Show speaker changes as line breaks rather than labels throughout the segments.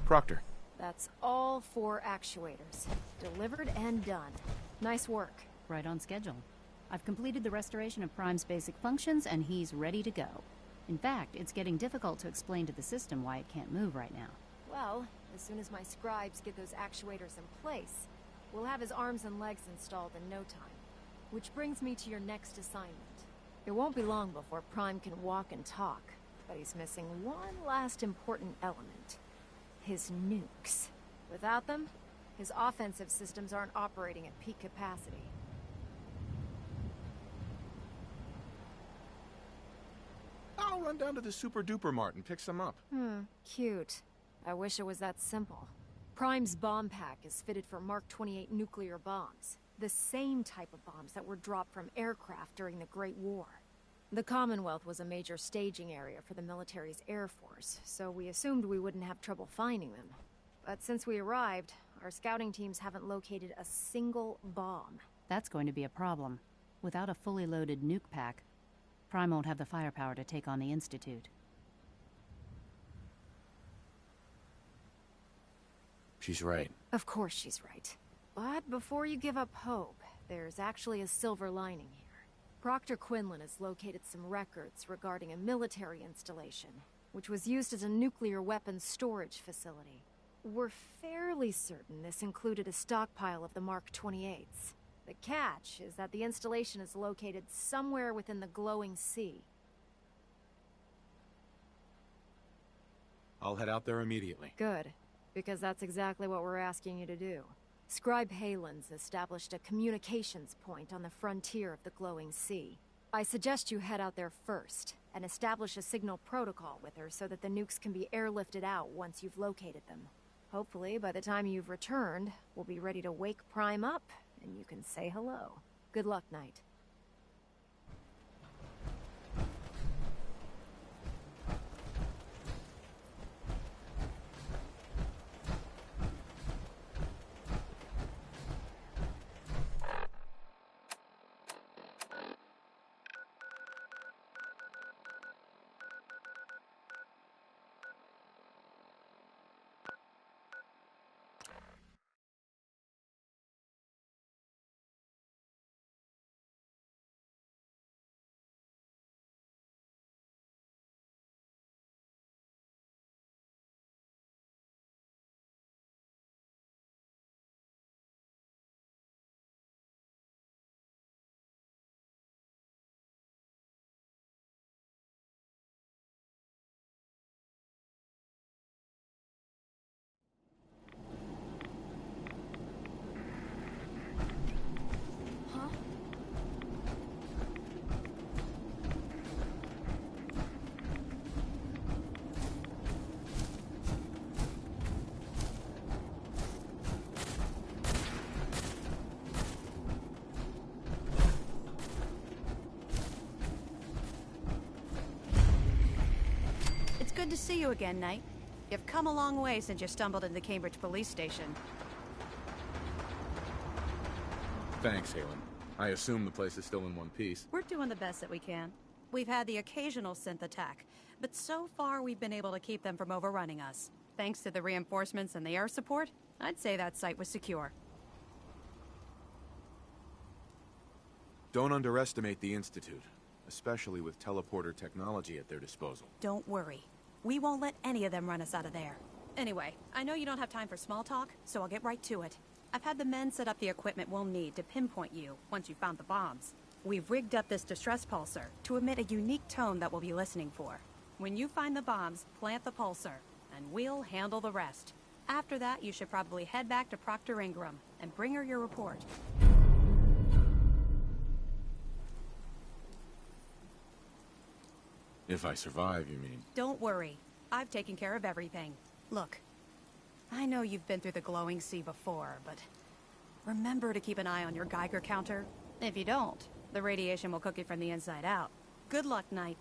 Proctor.
That's all 4 actuators. Delivered and done. Nice work.
Right on schedule. I've completed the restoration of Prime's basic functions, and he's ready to go. In fact, it's getting difficult to explain to the system why it can't move right now.
Well, as soon as my scribes get those actuators in place, we'll have his arms and legs installed in no time. Which brings me to your next assignment. It won't be long before Prime can walk and talk, but he's missing one last important element. His nukes. Without them, his offensive systems aren't operating at peak capacity.
I'll run down to the Super Duper Mart and pick some up.
Cute. I wish it was that simple. Prime's bomb pack is fitted for Mark 28 nuclear bombs. The same type of bombs that were dropped from aircraft during the Great War. The Commonwealth was a major staging area for the military's air force, so we assumed we wouldn't have trouble finding them. But since we arrived, our scouting teams haven't located a single bomb.
That's going to be a problem. Without a fully loaded nuke pack, Prime won't have the firepower to take on the Institute.
She's right.
Of course she's right. But before you give up hope, there's actually a silver lining here. Proctor Quinlan has located some records regarding a military installation, which was used as a nuclear weapons storage facility. We're fairly certain this included a stockpile of the Mark 28s. The catch is that the installation is located somewhere within the glowing sea.
I'll head out there immediately.
Good, because that's exactly what we're asking you to do. Scribe Halen's established a communications point on the frontier of the glowing sea. I suggest you head out there first, and establish a signal protocol with her so that the nukes can be airlifted out once you've located them. Hopefully, by the time you've returned, we'll be ready to wake Prime up, and you can say hello. Good luck, Knight.
Good to see you again, Knight. You've come a long way since you stumbled into the Cambridge police station.
Thanks, Halen. I assume the place is still in one piece.
We're doing the best that we can. We've had the occasional synth attack, but so far we've been able to keep them from overrunning us. Thanks to the reinforcements and the air support, I'd say that site was secure.
Don't underestimate the Institute, especially with teleporter technology at their disposal.
Don't worry. We won't let any of them run us out of there. Anyway, I know you don't have time for small talk, so I'll get right to it. I've had the men set up the equipment we'll need to pinpoint you once you've found the bombs. We've rigged up this distress pulsar to emit a unique tone that we'll be listening for. When you find the bombs, plant the pulsar, and we'll handle the rest. After that, you should probably head back to Proctor Ingram and bring her your report.
If I survive, you mean?
Don't worry. I've taken care of everything. Look, I know you've been through the glowing sea before, but remember to keep an eye on your Geiger counter. If you don't, the radiation will cook you from the inside out. Good luck, Knight.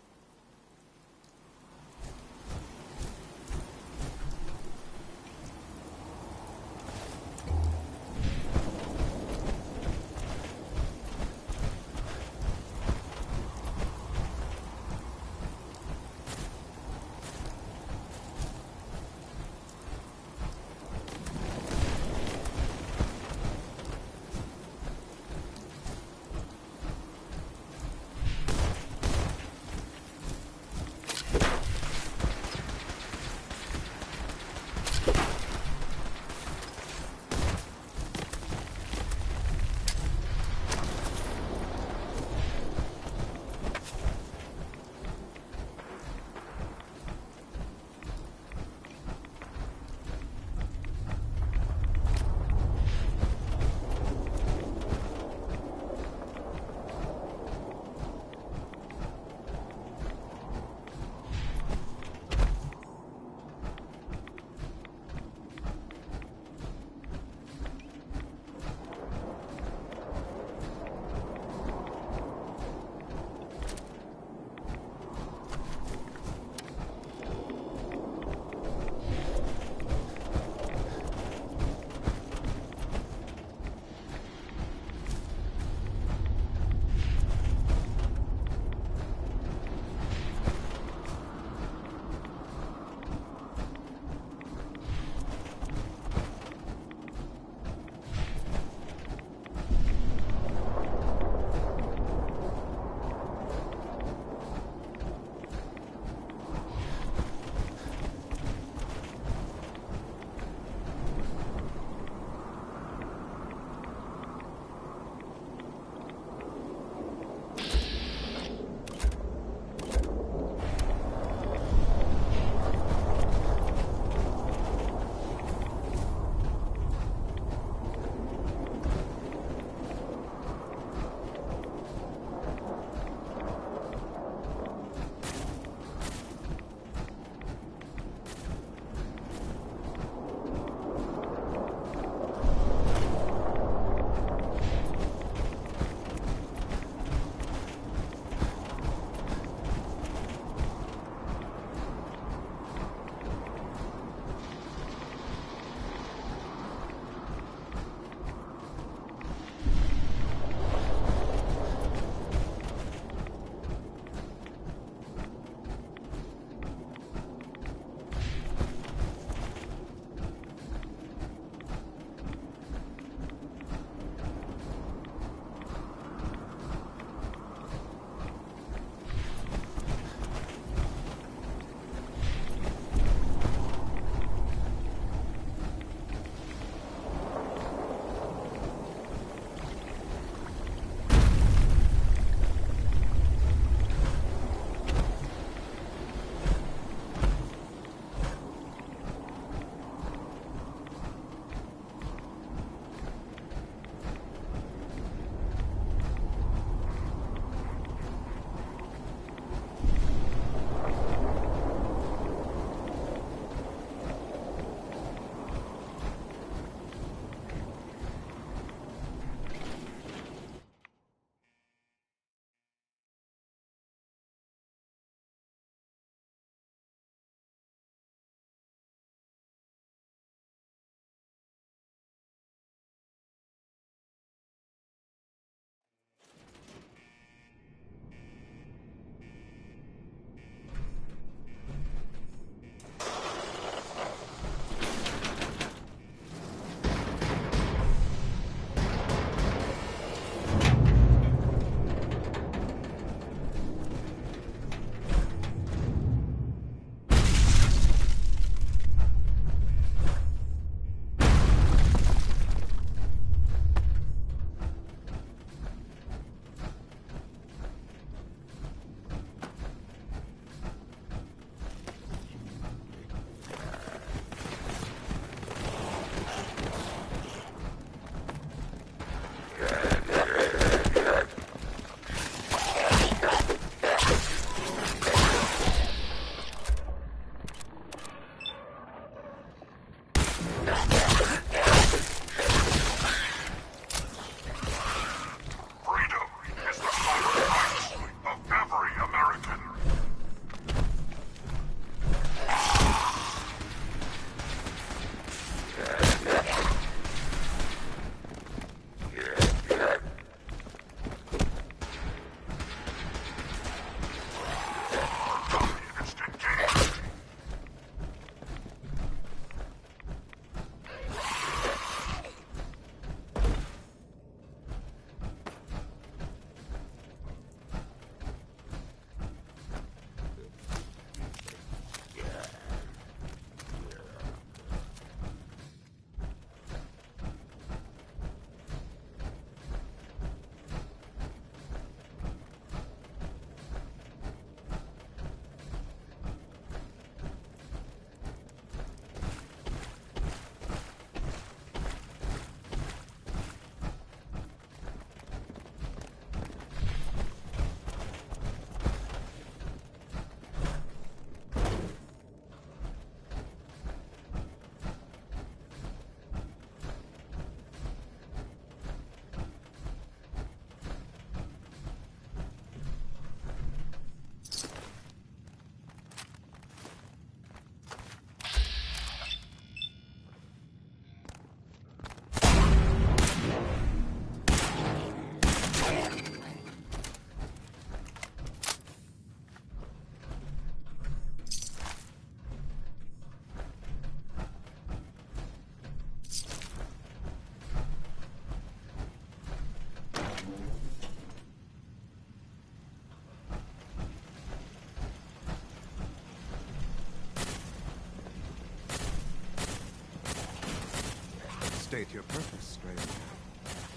State your purpose, stranger.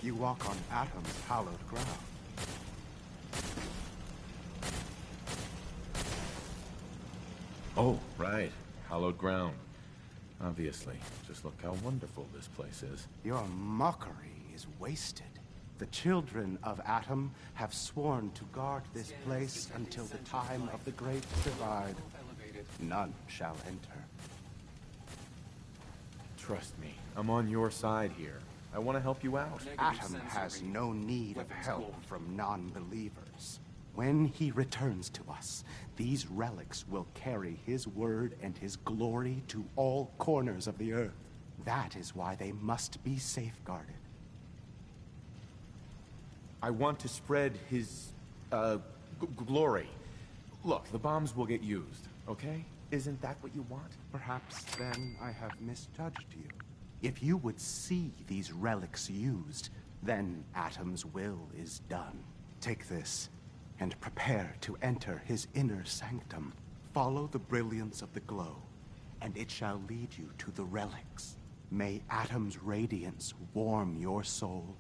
You walk on Atom's hallowed ground.
Oh, right. Hallowed ground. Obviously. Just look how wonderful this place is.
Your mockery is wasted. The children of Atom have sworn to guard this place until the time of the Great Divide. None shall enter.
Trust me, I'm on your side here. I want to help you out.
Atom has no need of help from non-believers. When he returns to us, these relics will carry his word and his glory to all corners of the earth. That is why they must be safeguarded.
I want to spread his, glory. Look, the bombs will get used, okay? Isn't that what you want?
Perhaps then I have misjudged you. If you would see these relics used, then Atom's will is done. Take this, and prepare to enter his inner sanctum. Follow the brilliance of the glow, and it shall lead you to the relics. May Atom's radiance warm your soul.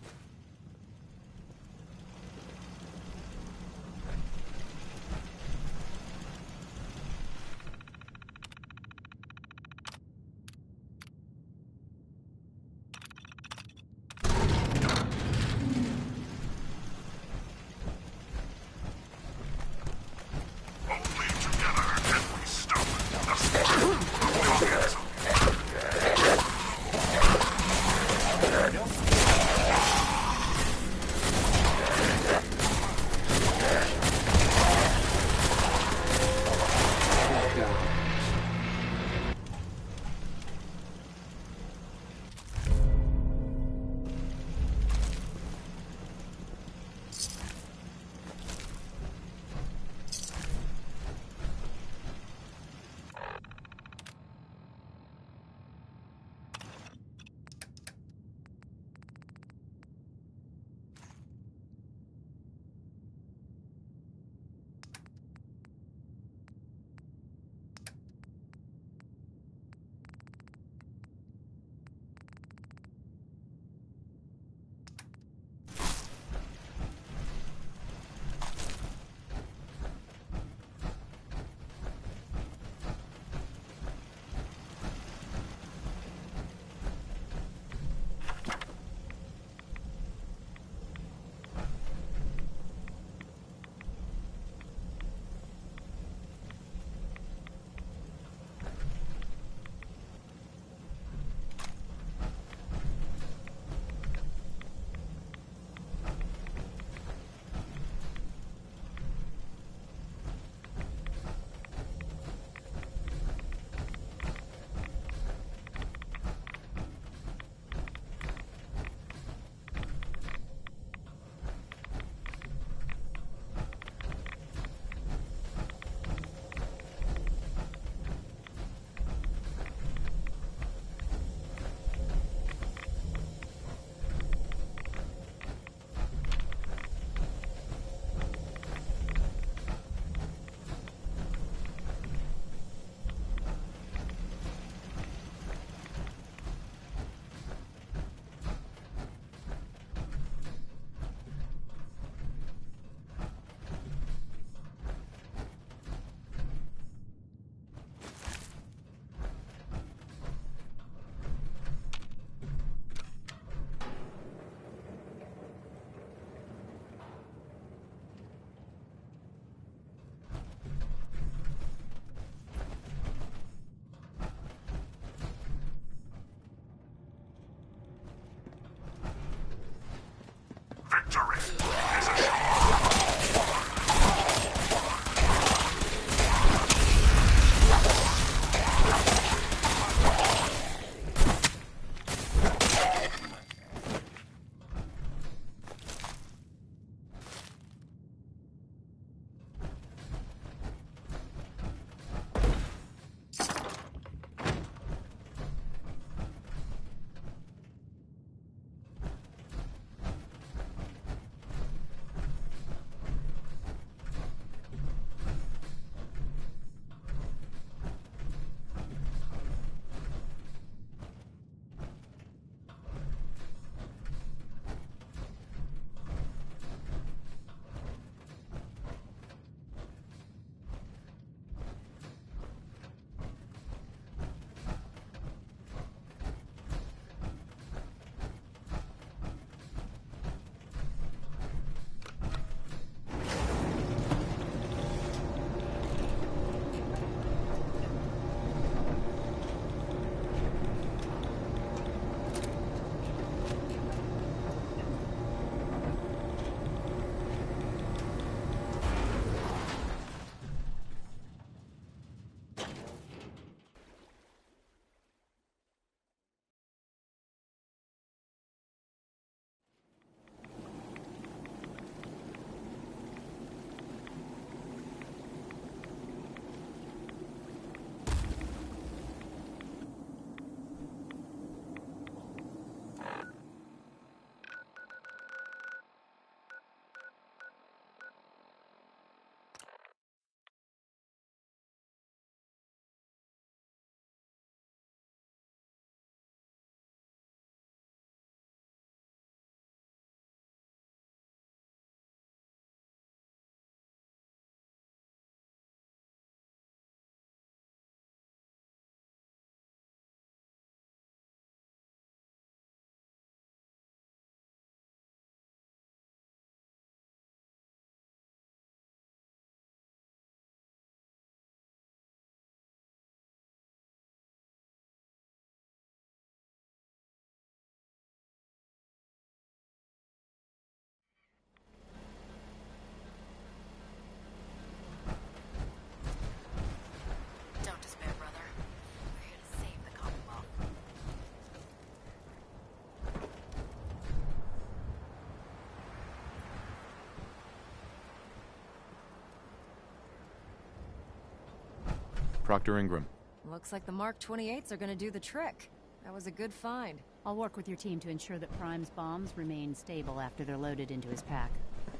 Proctor Ingram.
Looks like the Mark 28s are gonna do the trick. That was a good find.
I'll work with your team to ensure that Prime's bombs remain stable after they're loaded into his pack.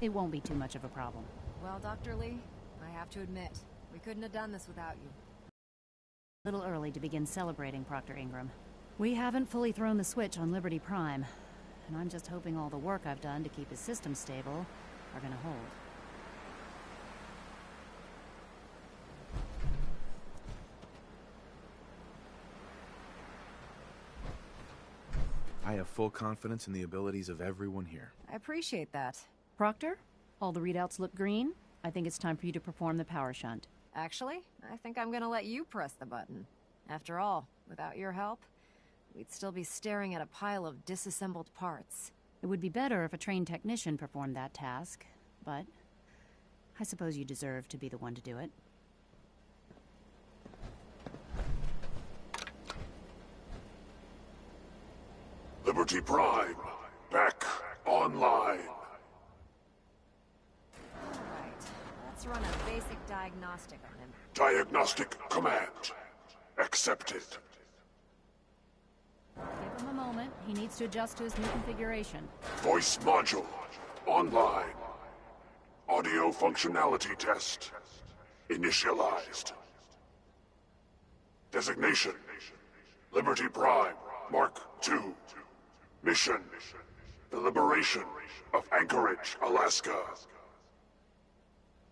It won't be too much of a problem.
Well, Dr. Lee, I have to admit, we couldn't have done this without you.
A little early to begin celebrating, Proctor Ingram. We haven't fully thrown the switch on Liberty Prime, and I'm just hoping all the work I've done to keep his system stable are gonna hold.
I have full confidence in the abilities of everyone here.
I appreciate that.
Proctor, all the readouts look green. I think it's time for you to perform the power shunt.
Actually, I think I'm gonna let you press the button. After all, without your help, we'd still be staring at a pile of disassembled parts.
It would be better if a trained technician performed that task, but I suppose you deserve to be the one to do it.
Liberty Prime, back online.
Alright, let's run a basic diagnostic on him.
Diagnostic command accepted.
Give him a moment. He needs to adjust to his new configuration.
Voice module online. Audio functionality test initialized. Designation: Liberty Prime Mark II. Mission: the liberation of Anchorage, Alaska.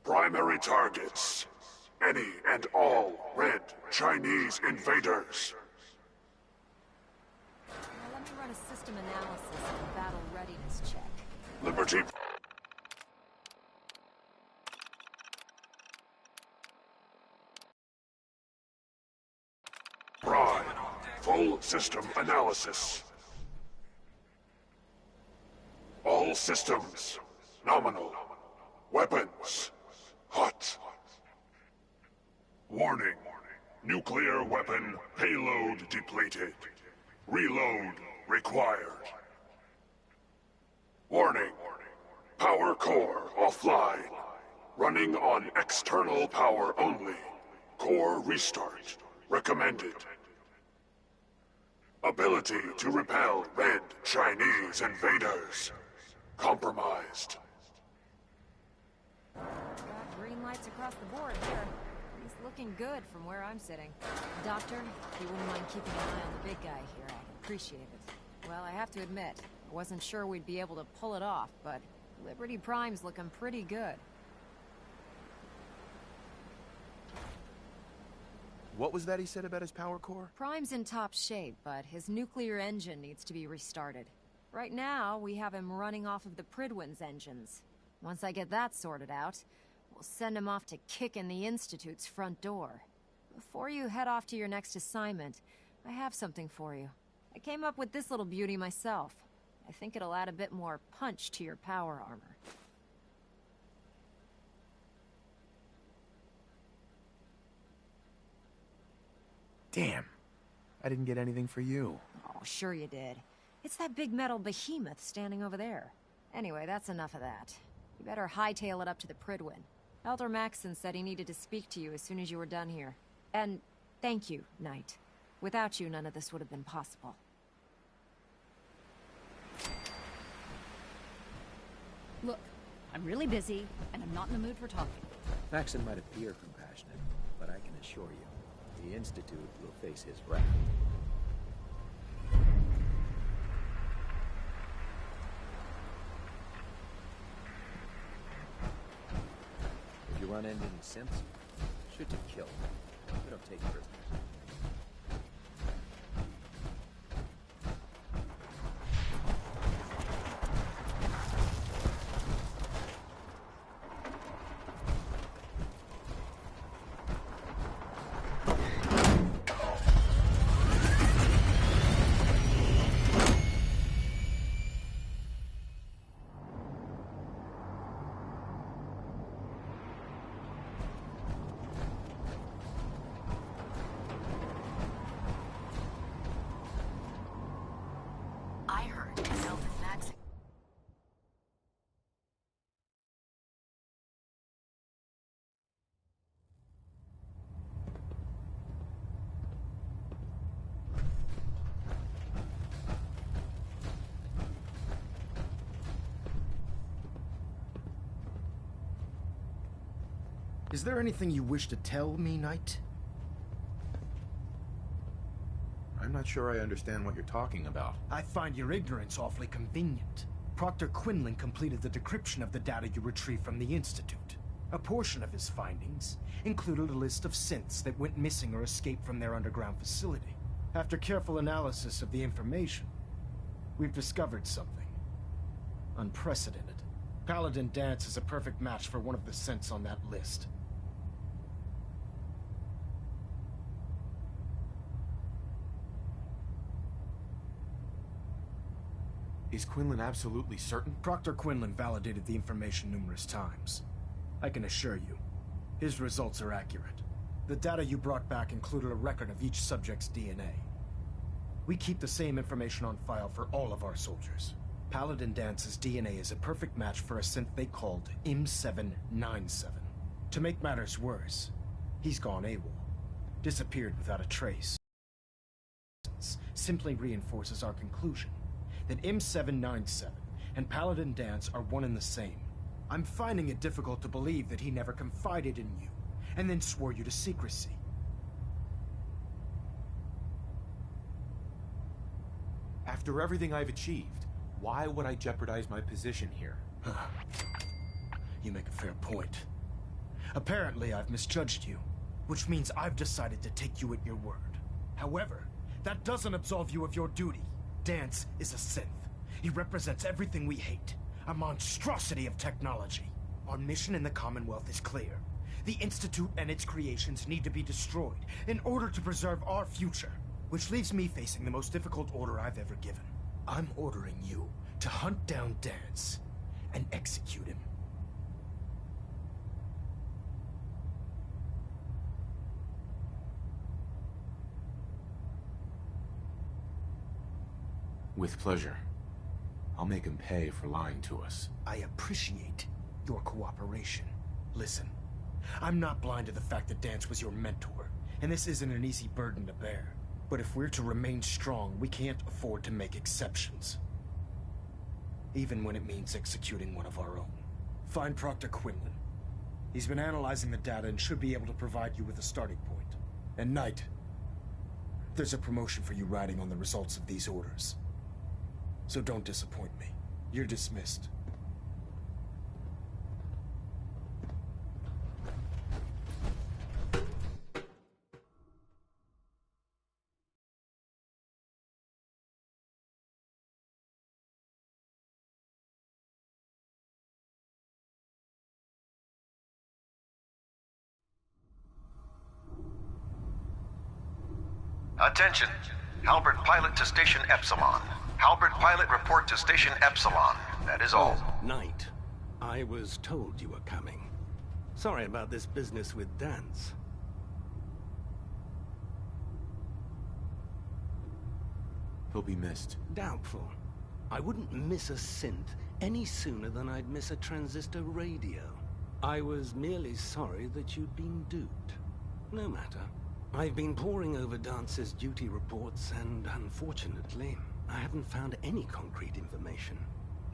Primary targets: any and all red Chinese invaders.
Now let me run a system analysis and battle readiness check.
Liberty Prime. Full system analysis. All systems nominal. Weapons hot. Warning. Nuclear weapon payload depleted. Reload required. Warning. Power core offline. Running on external power only. Core restart recommended. Ability to repel red Chinese invaders compromised.
Got green lights across the board here. He's looking good from where I'm sitting. Doctor, if you wouldn't mind keeping an eye on the big guy here, I'd appreciate it. Well, I have to admit, I wasn't sure we'd be able to pull it off, but Liberty Prime's looking pretty good.
What was that he said about his power core?
Prime's in top shape, but his nuclear engine needs to be restarted. Right now, we have him running off of the Pridwin's engines. Once I get that sorted out, we'll send him off to kick in the Institute's front door. Before you head off to your next assignment, I have something for you. I came up with this little beauty myself. I think it'll add a bit more punch to your power armor.
Damn. I didn't get anything for you.
Oh, sure you did. It's that big metal behemoth standing over there. Anyway, that's enough of that. You better hightail it up to the Pridwin. Elder Maxson said he needed to speak to you as soon as you were done here. And thank you, Knight. Without you, none of this would have been possible.
Look, I'm really busy, and I'm not in the mood for talking.
Maxon might appear compassionate, but I can assure you, the Institute will face his wrath. If you run into any simps, shoot to kill. We don't take prisoners.
Is there anything you wish to tell me, Knight?
I'm not sure I understand what you're talking about.
I find your ignorance awfully convenient. Proctor Quinlan completed the decryption of the data you retrieved from the Institute. A portion of his findings included a list of synths that went missing or escaped from their underground facility. After careful analysis of the information, we've discovered something unprecedented. Paladin Danse is a perfect match for one of the synths on that list.
Is Quinlan absolutely certain?
Proctor Quinlan validated the information numerous times. I can assure you, his results are accurate. The data you brought back included a record of each subject's DNA. We keep the same information on file for all of our soldiers. Paladin Dance's DNA is a perfect match for a synth they called M797. To make matters worse, he's gone AWOL, disappeared without a trace. Simply reinforces our conclusion that M797 and Paladin Danse are one and the same. I'm finding it difficult to believe that he never confided in you, and then swore you to secrecy.
After everything I've achieved, why would I jeopardize my position here?
You make a fair point. Apparently, I've misjudged you, which means I've decided to take you at your word. However, that doesn't absolve you of your duty. Danse is a synth. He represents everything we hate. A monstrosity of technology. Our mission in the Commonwealth is clear. The Institute and its creations need to be destroyed in order to preserve our future. Which leaves me facing the most difficult order I've ever given. I'm ordering you to hunt down Danse and execute him.
With pleasure. I'll make him pay for lying to us.
I appreciate your cooperation. Listen, I'm not blind to the fact that Danse was your mentor, and this isn't an easy burden to bear. But if we're to remain strong, we can't afford to make exceptions. Even when it means executing one of our own. Find Proctor Quinlan. He's been analyzing the data and should be able to provide you with a starting point. And Knight, there's a promotion for you riding on the results of these orders. So don't disappoint me. You're dismissed.
Attention. Halbert Pilot to Station Epsilon. Halbert Pilot report to Station Epsilon. That is all.
Knight, I was told you were coming. Sorry about this business with Danse.
He'll be missed.
Doubtful. I wouldn't miss a synth any sooner than I'd miss a transistor radio. I was merely sorry that you'd been duped. No matter. I've been poring over Dance's duty reports, and unfortunately, I haven't found any concrete information.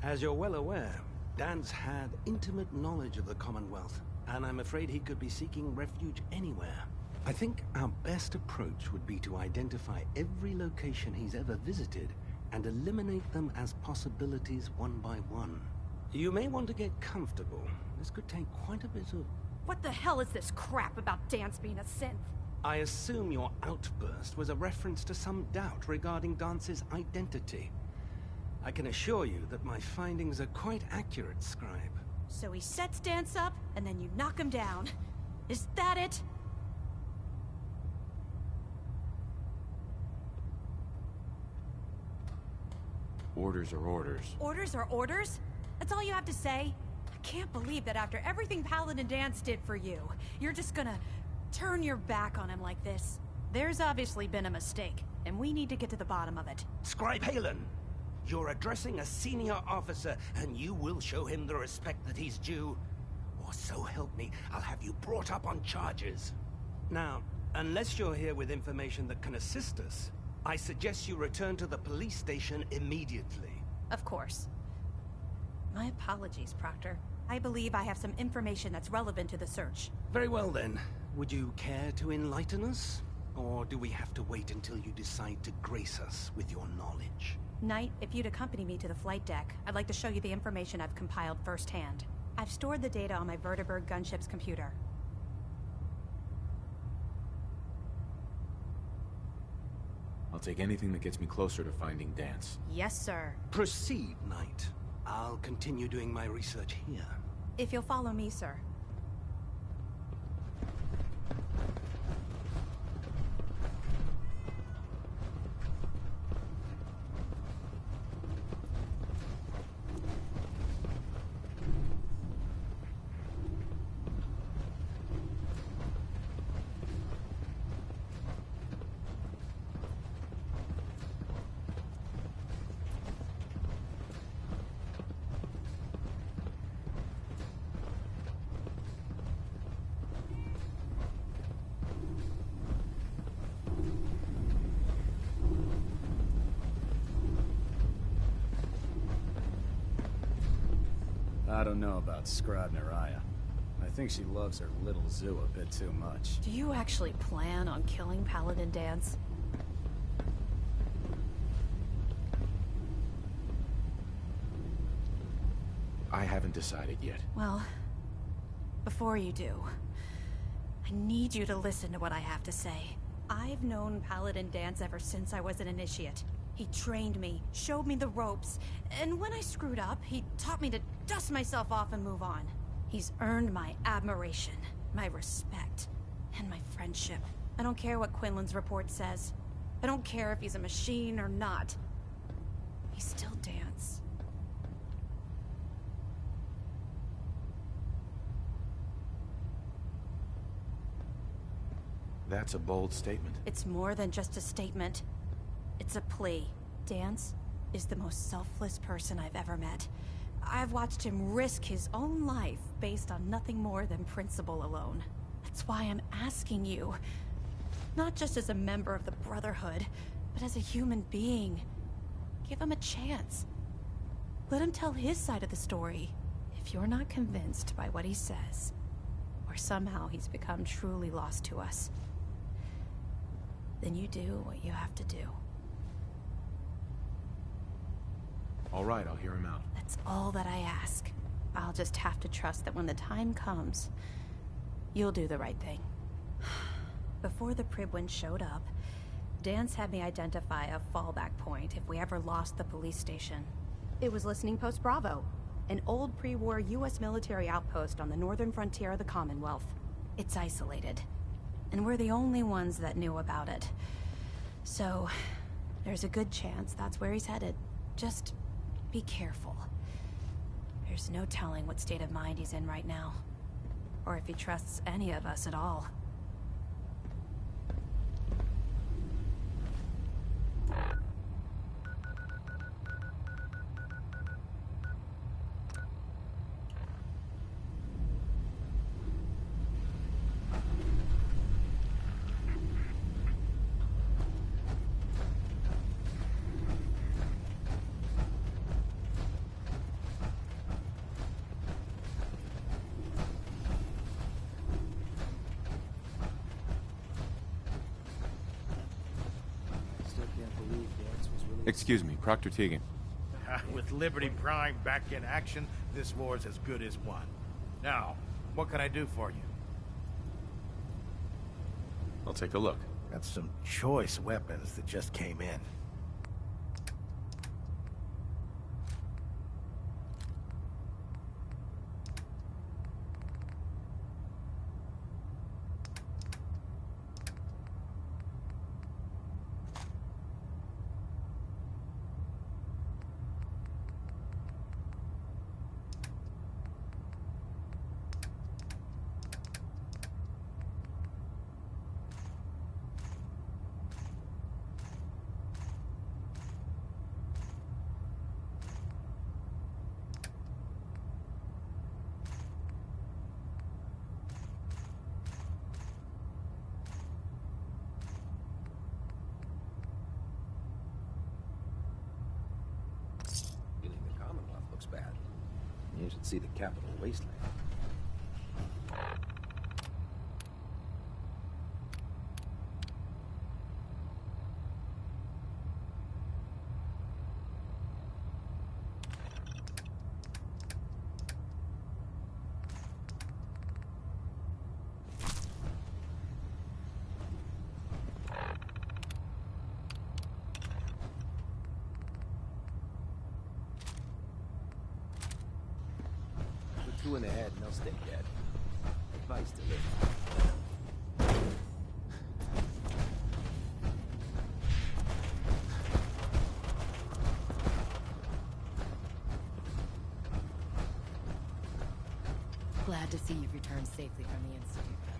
As you're well aware, Danse had intimate knowledge of the Commonwealth, and I'm afraid he could be seeking refuge anywhere. I think our best approach would be to identify every location he's ever visited and eliminate them as possibilities one by one. You may want to get comfortable. This could take quite a bit of...
What the hell is this crap about Danse being a synth?
I assume your outburst was a reference to some doubt regarding Dance's identity. I can assure you that my findings are quite accurate, Scribe.
So he sets Danse up, and then you knock him down. Is that it?
Orders are orders.
Orders are orders? That's all you have to say? I can't believe that after everything Paladin Danse did for you, you're just gonna turn your back on him like this. There's obviously been a mistake, and we need to get to the bottom of it.
Scribe Halen, you're addressing a senior officer, and you will show him the respect that he's due. Or so help me, I'll have you brought up on charges. Now, unless you're here with information that can assist us, I suggest you return to the police station immediately.
Of course. My apologies, Proctor. I believe I have some information that's relevant to the search.
Very well then. Would you care to enlighten us? Or do we have to wait until you decide to grace us with your knowledge?
Knight, if you'd accompany me to the flight deck, I'd like to show you the information I've compiled firsthand. I've stored the data on my Vertibird gunship's computer.
I'll take anything that gets me closer to finding Dance.
Yes, sir.
Proceed, Knight. I'll continue doing my research here.
If you'll follow me, sir.
I don't know about Scribe Naraya. I think she loves her little zoo a bit too much.
Do you actually plan on killing Paladin Dance?
I haven't decided yet.
Well, before you do, I need you to listen to what I have to say. I've known Paladin Dance ever since I was an initiate. He trained me, showed me the ropes, and when I screwed up, he taught me to dust myself off and move on. He's earned my admiration, my respect, and my friendship. I don't care what Quinlan's report says. I don't care if he's a machine or not. He's still Dance.
That's a bold statement.
It's more than just a statement. It's a plea. Dance is the most selfless person I've ever met. I've watched him risk his own life based on nothing more than principle alone. That's why I'm asking you. Not just as a member of the Brotherhood, but as a human being. Give him a chance. Let him tell his side of the story. If you're not convinced by what he says, or somehow he's become truly lost to us, then you do what you have to do.
All right, I'll hear him out.
That's all that I ask. I'll just have to trust that when the time comes, you'll do the right thing. Before the Pribwin showed up, Dance had me identify a fallback point if we ever lost the police station. It was Listening Post Bravo, an old pre-war US military outpost on the northern frontier of the Commonwealth. It's isolated, and we're the only ones that knew about it. So, there's a good chance that's where he's headed. Just be careful. There's no telling what state of mind he's in right now, or if he trusts any of us at all.
Excuse me, Proctor Teagan.
With Liberty Prime back in action, this war's as good as won. Now, what can I do for you?
I'll take a look.
Got some choice weapons that just came in.
See the capital, Wasteland. Two in the head and they'll stay dead. Advice to live.
Glad to see you've returned safely from the Institute, brother.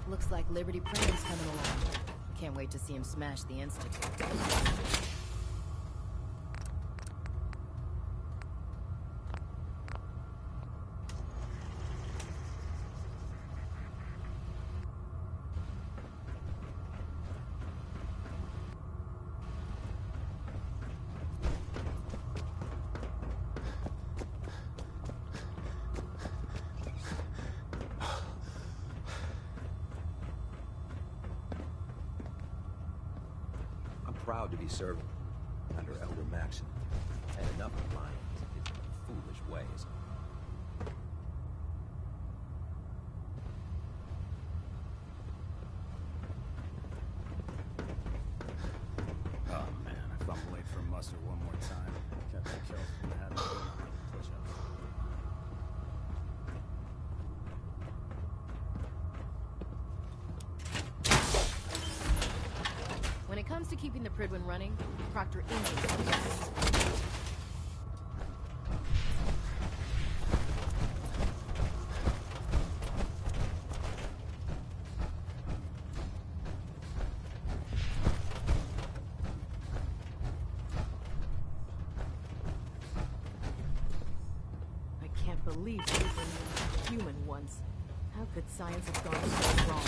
Looks like Liberty Prime's coming along. Can't wait to see him smash the Institute.
Proud to be serving under Elder Maxon. Had enough of lying to his foolish ways.
Oh man, if I'm late for muster one more time, Captain Kel's gonna have me doing push-ups.
When it comes to keeping the Prydwen running, Proctor Ingram's the best. I can't believe Prydwen was human once. How could science have gone so wrong?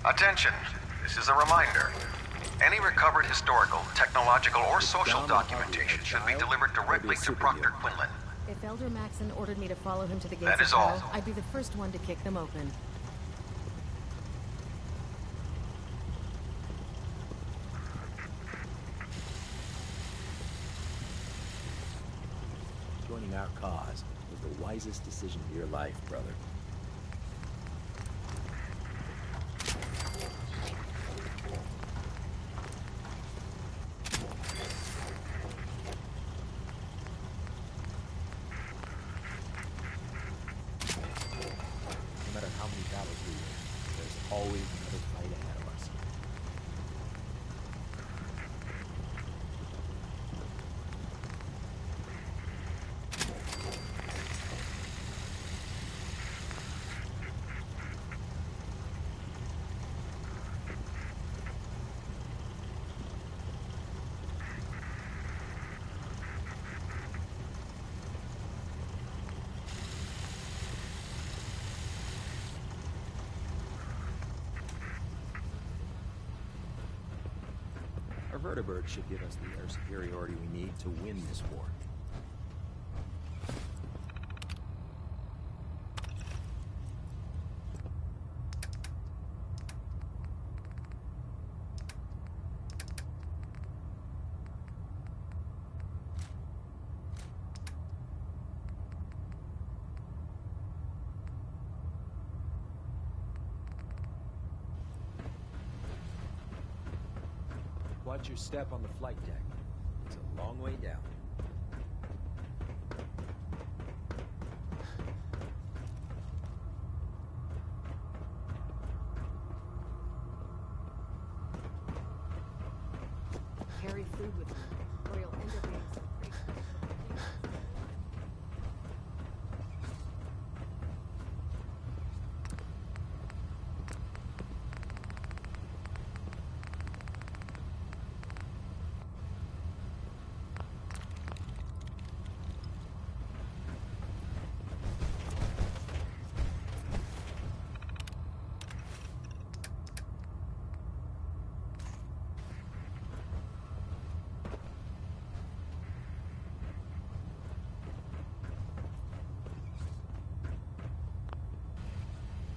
Attention, this is a reminder. Any recovered historical, technological, or social documentation should be delivered directly to Proctor Quinlan.
If Elder Maxon ordered me to follow him to the gates
That is
of
all.
hell, I'd be the first one to kick them open.
Joining our cause was the wisest decision of your life, brother. No matter how many battles we win, there's always another fight ahead of us. Our vertibird should give us the air superiority we need to win this war. Watch your step on the flight deck. It's a long way down.
Carry food with you, or you'll end up eating some pretty...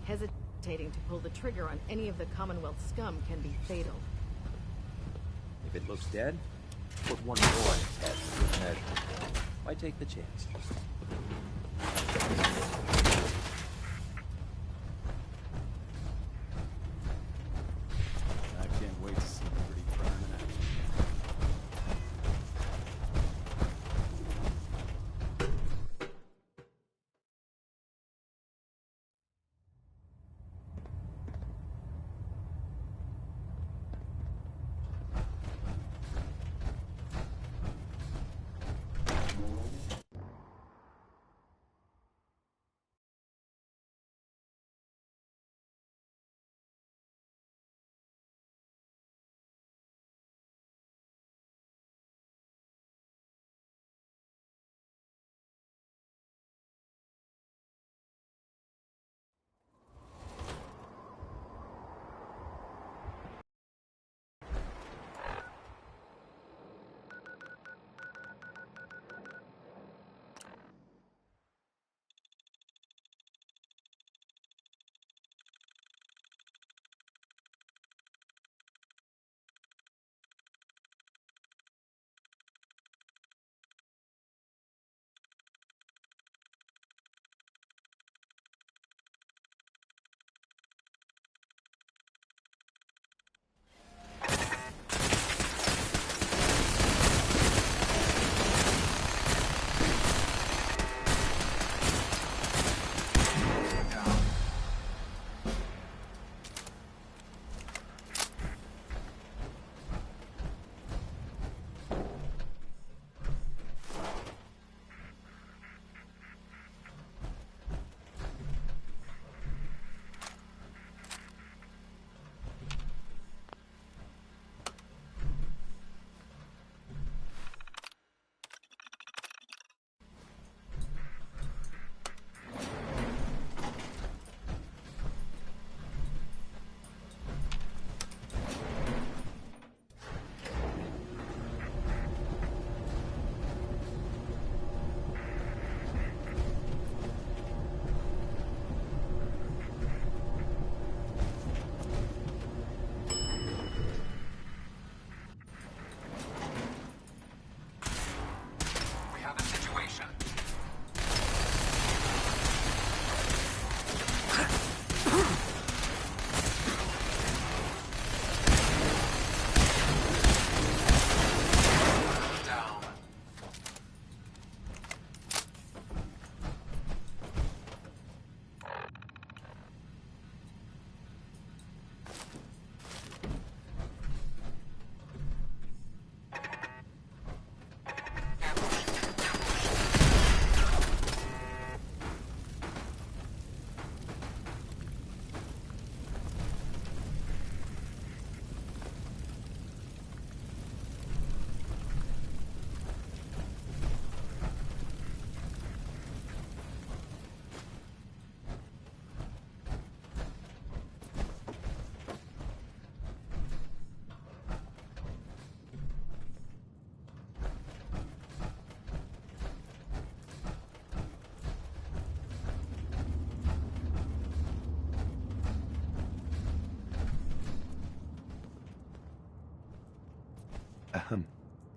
Hesitating to pull the trigger on any of the Commonwealth scum can be fatal.
If it looks dead, put one more in its head for good measure. Why take the chance?
I can't wait to see Liberty Prime in action.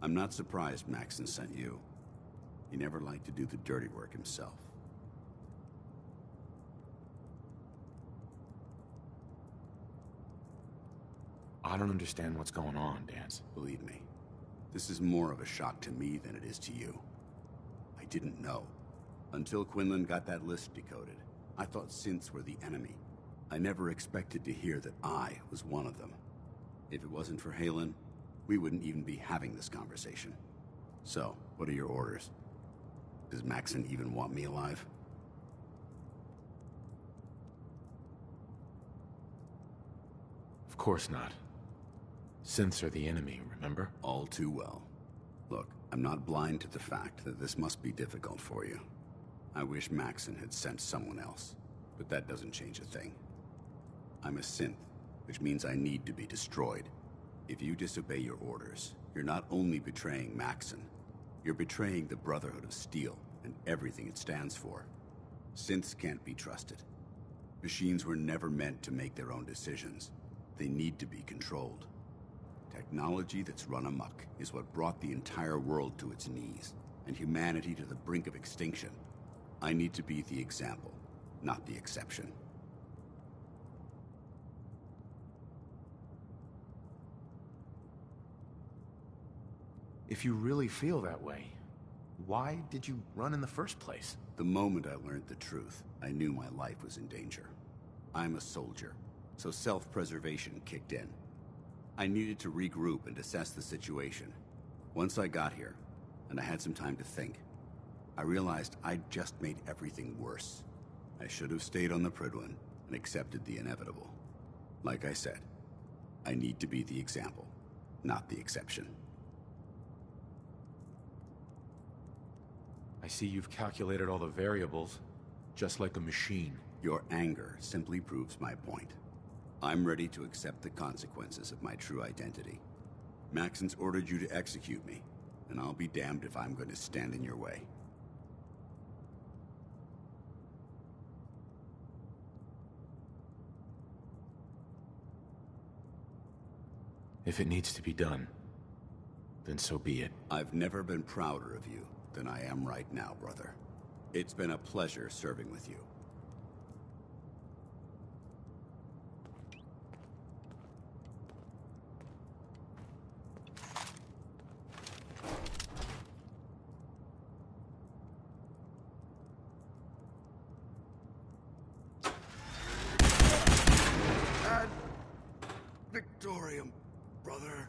I'm not surprised Maxson sent you. He never liked to do the dirty work himself.
I don't understand what's going on, Dance.
Believe me, this is more of a shock to me than it is to you. I didn't know. Until Quinlan got that list decoded, I thought synths were the enemy. I never expected to hear that I was one of them. If it wasn't for Halen, we wouldn't even be having this conversation. So, what are your orders? Does Maxson even want me alive?
Of course not. Synths are the enemy, remember?
All too well. Look, I'm not blind to the fact that this must be difficult for you. I wish Maxson had sent someone else, but that doesn't change a thing. I'm a synth, which means I need to be destroyed. If you disobey your orders, you're not only betraying Maxson, you're betraying the Brotherhood of Steel and everything it stands for. Synths can't be trusted. Machines were never meant to make their own decisions. They need to be controlled. Technology that's run amok is what brought the entire world to its knees, and humanity to the brink of extinction. I need to be the example, not the exception.
If you really feel that way, why did you run in the first place?
The moment I learned the truth, I knew my life was in danger. I'm a soldier, so self-preservation kicked in. I needed to regroup and assess the situation. Once I got here, and I had some time to think, I realized I'd just made everything worse. I should have stayed on the Prydwen and accepted the inevitable. Like I said, I need to be the example, not the exception.
I see you've calculated all the variables, just like a machine.
Your anger simply proves my point. I'm ready to accept the consequences of my true identity. Maxson's ordered you to execute me, and I'll be damned if I'm going to stand in your way.
If it needs to be done, then so be it.
I've never been prouder of you than I am right now, brother. It's been a pleasure serving with you. Ad Victorium, brother.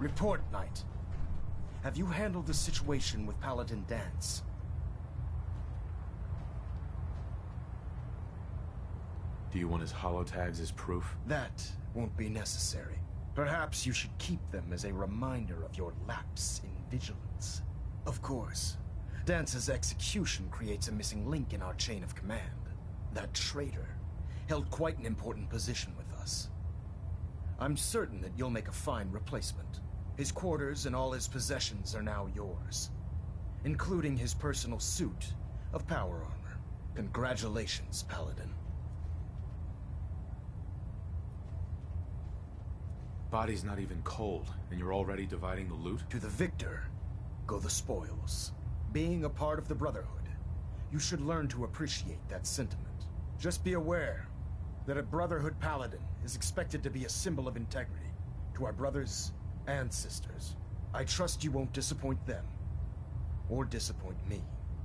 Report, Knight. Have you handled the situation with Paladin Dance?
Do you want his holotags as proof?
That won't be necessary. Perhaps you should keep them as a reminder of your lapse in vigilance. Of course, Dance's execution creates a missing link in our chain of command. That traitor held quite an important position with us. I'm certain that you'll make a fine replacement. His quarters and all his possessions are now yours, including his personal suit of power armor. Congratulations, Paladin.
Body's not even cold, and you're already dividing the loot?
To the victor go the spoils. Being a part of the Brotherhood, you should learn to appreciate that sentiment. Just be aware that a Brotherhood Paladin is expected to be a symbol of integrity to our brothers and sisters. I trust you won't disappoint them, or disappoint me.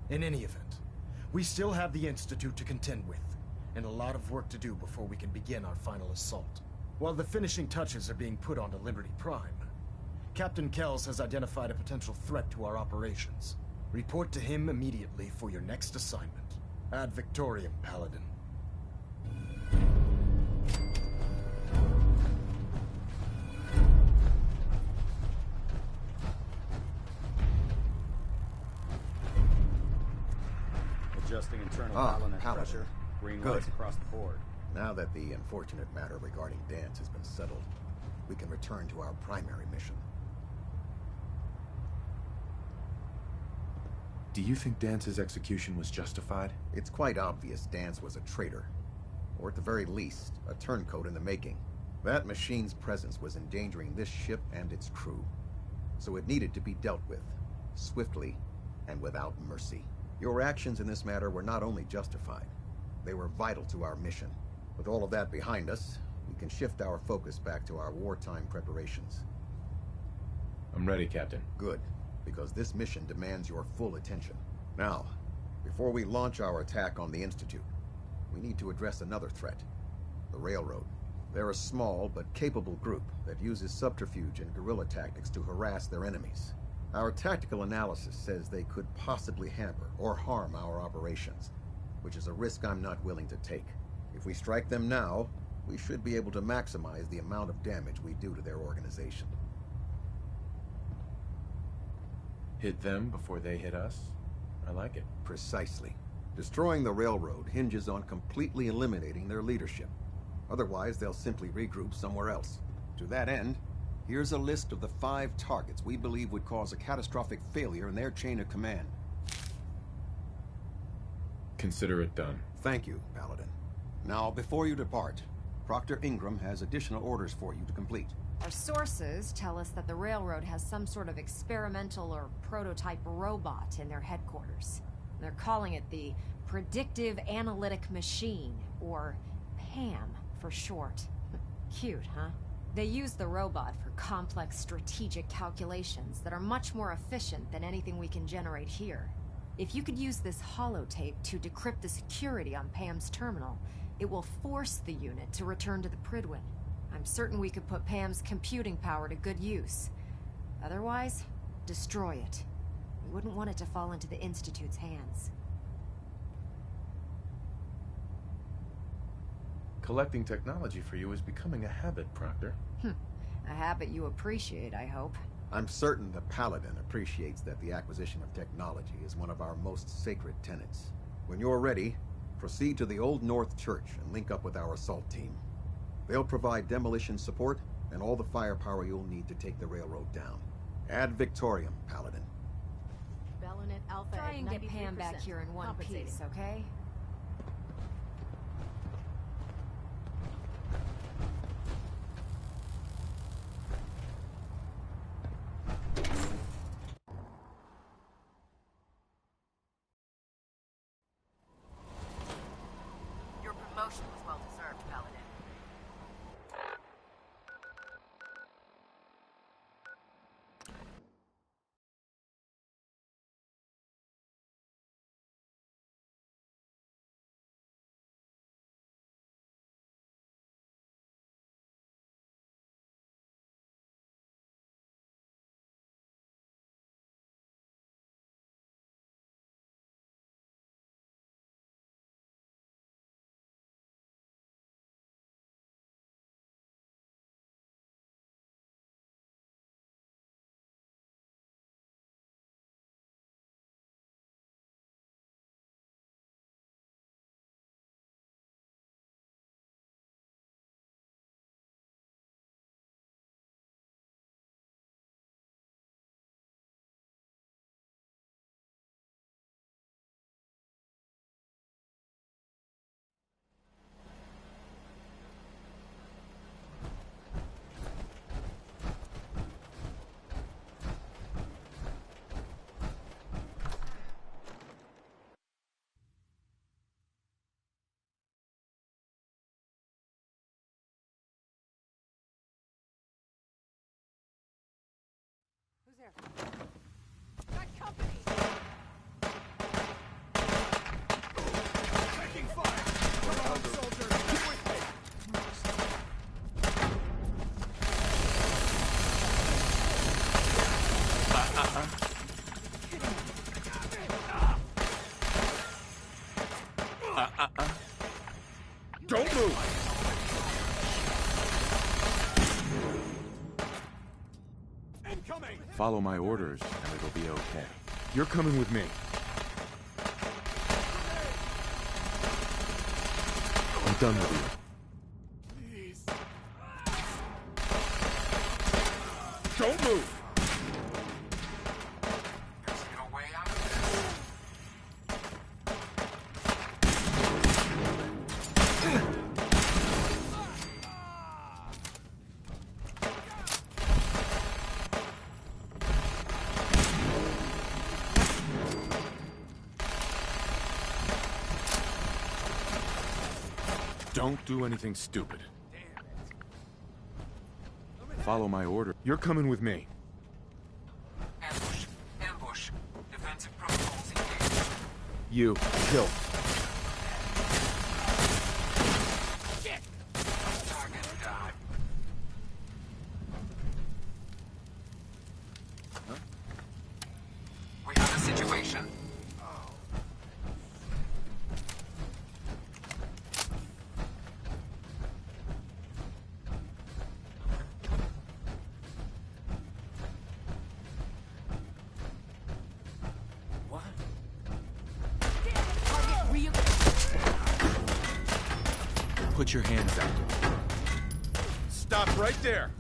In any event, we still have the Institute to contend with, and a lot of work to do before we can begin our final assault. While the finishing touches are being put onto Liberty Prime, Captain Kells has identified a potential threat to our operations. Report to him immediately for your next assignment. Ad Victoriam, Paladin.
Adjusting internal Paladin pressure. Green lights across the board.
Now that the unfortunate matter regarding Dance has been settled, we can return to our primary mission.
Do you think Dance's execution was justified?
It's quite obvious Dance was a traitor, or at the very least, a turncoat in the making. That machine's presence was endangering this ship and its crew, so it needed to be dealt with, swiftly and without mercy. Your actions in this matter were not only justified, they were vital to our mission. With all of that behind us, we can shift our focus back to our wartime preparations.
I'm ready, Captain.
Good, because this mission demands your full attention. Now, before we launch our attack on the Institute, we need to address another threat, the Railroad. They're a small but capable group that uses subterfuge and guerrilla tactics to harass their enemies. Our tactical analysis says they could possibly hamper or harm our operations, which is a risk I'm not willing to take. If we strike them now, we should be able to maximize the amount of damage we do to their organization.
Hit them before they hit us? I like it.
Precisely. Destroying the railroad hinges on completely eliminating their leadership. Otherwise, they'll simply regroup somewhere else. To that end, here's a list of the 5 targets we believe would cause a catastrophic failure in their chain of command.
Consider it done.
Thank you, Paladin. Now, before you depart, Proctor Ingram has additional orders for you to complete.
Our sources tell us that the Railroad has some sort of experimental or prototype robot in their headquarters. They're calling it the Predictive Analytic Machine, or PAM for short. Cute, huh? They use the robot for complex strategic calculations that are much more efficient than anything we can generate here. If you could use this holotape to decrypt the security on Pam's terminal, it will force the unit to return to the Prydwen. I'm certain we could put Pam's computing power to good use. Otherwise, destroy it. We wouldn't want it to fall into the Institute's hands.
Collecting technology for you is becoming a habit, Proctor.
A habit you appreciate, I hope.
I'm certain the Paladin appreciates that the acquisition of technology is one of our most sacred tenets. When you're ready, proceed to the Old North Church and link up with our assault team. They'll provide demolition support and all the firepower you'll need to take the railroad down. Ad Victoriam, Paladin.
Bellinet Alpha. Try and get Pam back here in one piece, okay?
Your promotion was well deserved, Paladin. here. Got company!
Taking fire! Come on, soldier! Get with me! Don't move! Incoming! Follow my orders, and it'll be okay. You're coming with me. I'm done with you. Please. Don't move!
There's no way out of
Don't do anything stupid. Follow my order. You're coming with me.
ambush. Ambush. Defensive protocols engaged.
You, kill.
Shit! Target died. We have a situation.
Put your hands out. Stop right there.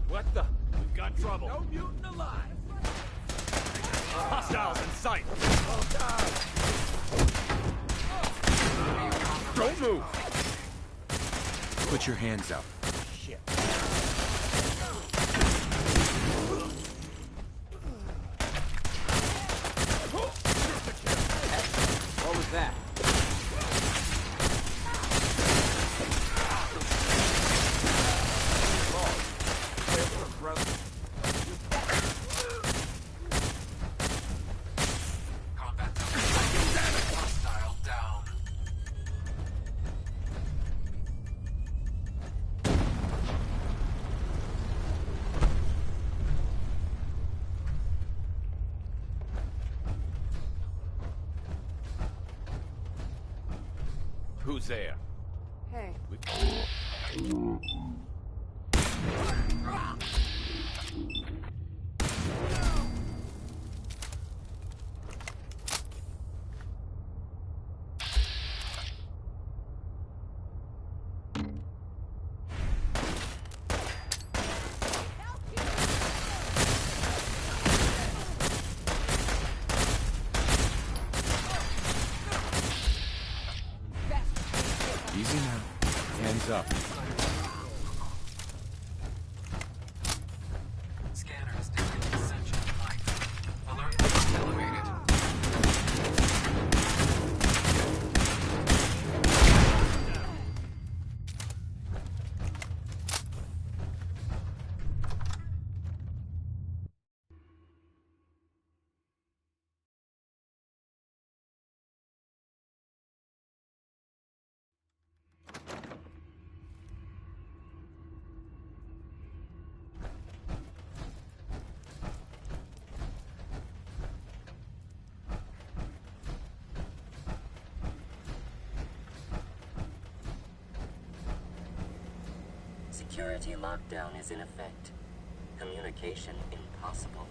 What the? We've got trouble. No mutant alive. Hostiles in sight.
Don't move. Put your hands out.
Shit.
What was that?
Combat hostile down.
Who's there?
Hey.
Easy now. Hands up.
Scanners detect essential life. Alert level elevated.
Security lockdown is in effect. Communication impossible.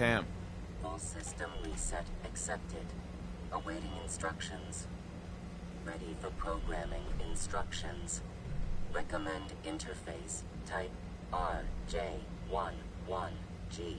Pam.
Full system reset accepted. Awaiting instructions. Ready for programming instructions. Recommend interface. Type RJ11G.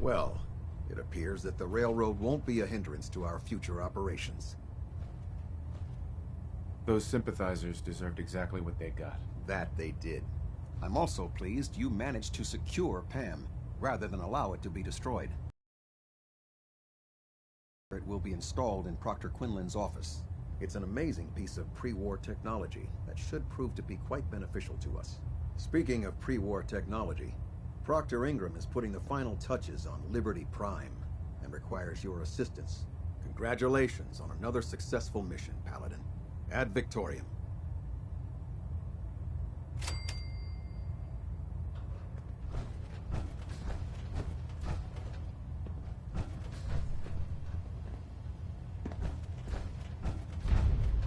Well, it appears that the railroad won't be a hindrance to our future operations.
Those sympathizers deserved exactly what they got.
That they did. I'm also pleased you managed to secure Pam, rather than allow it to be destroyed. It will be installed in Proctor Quinlan's office. It's an amazing piece of pre-war technology that should prove to be quite beneficial to us. Speaking of pre-war technology, Proctor Ingram is putting the final touches on Liberty Prime and requires your assistance. Congratulations on another successful mission, Paladin. Ad Victoriam.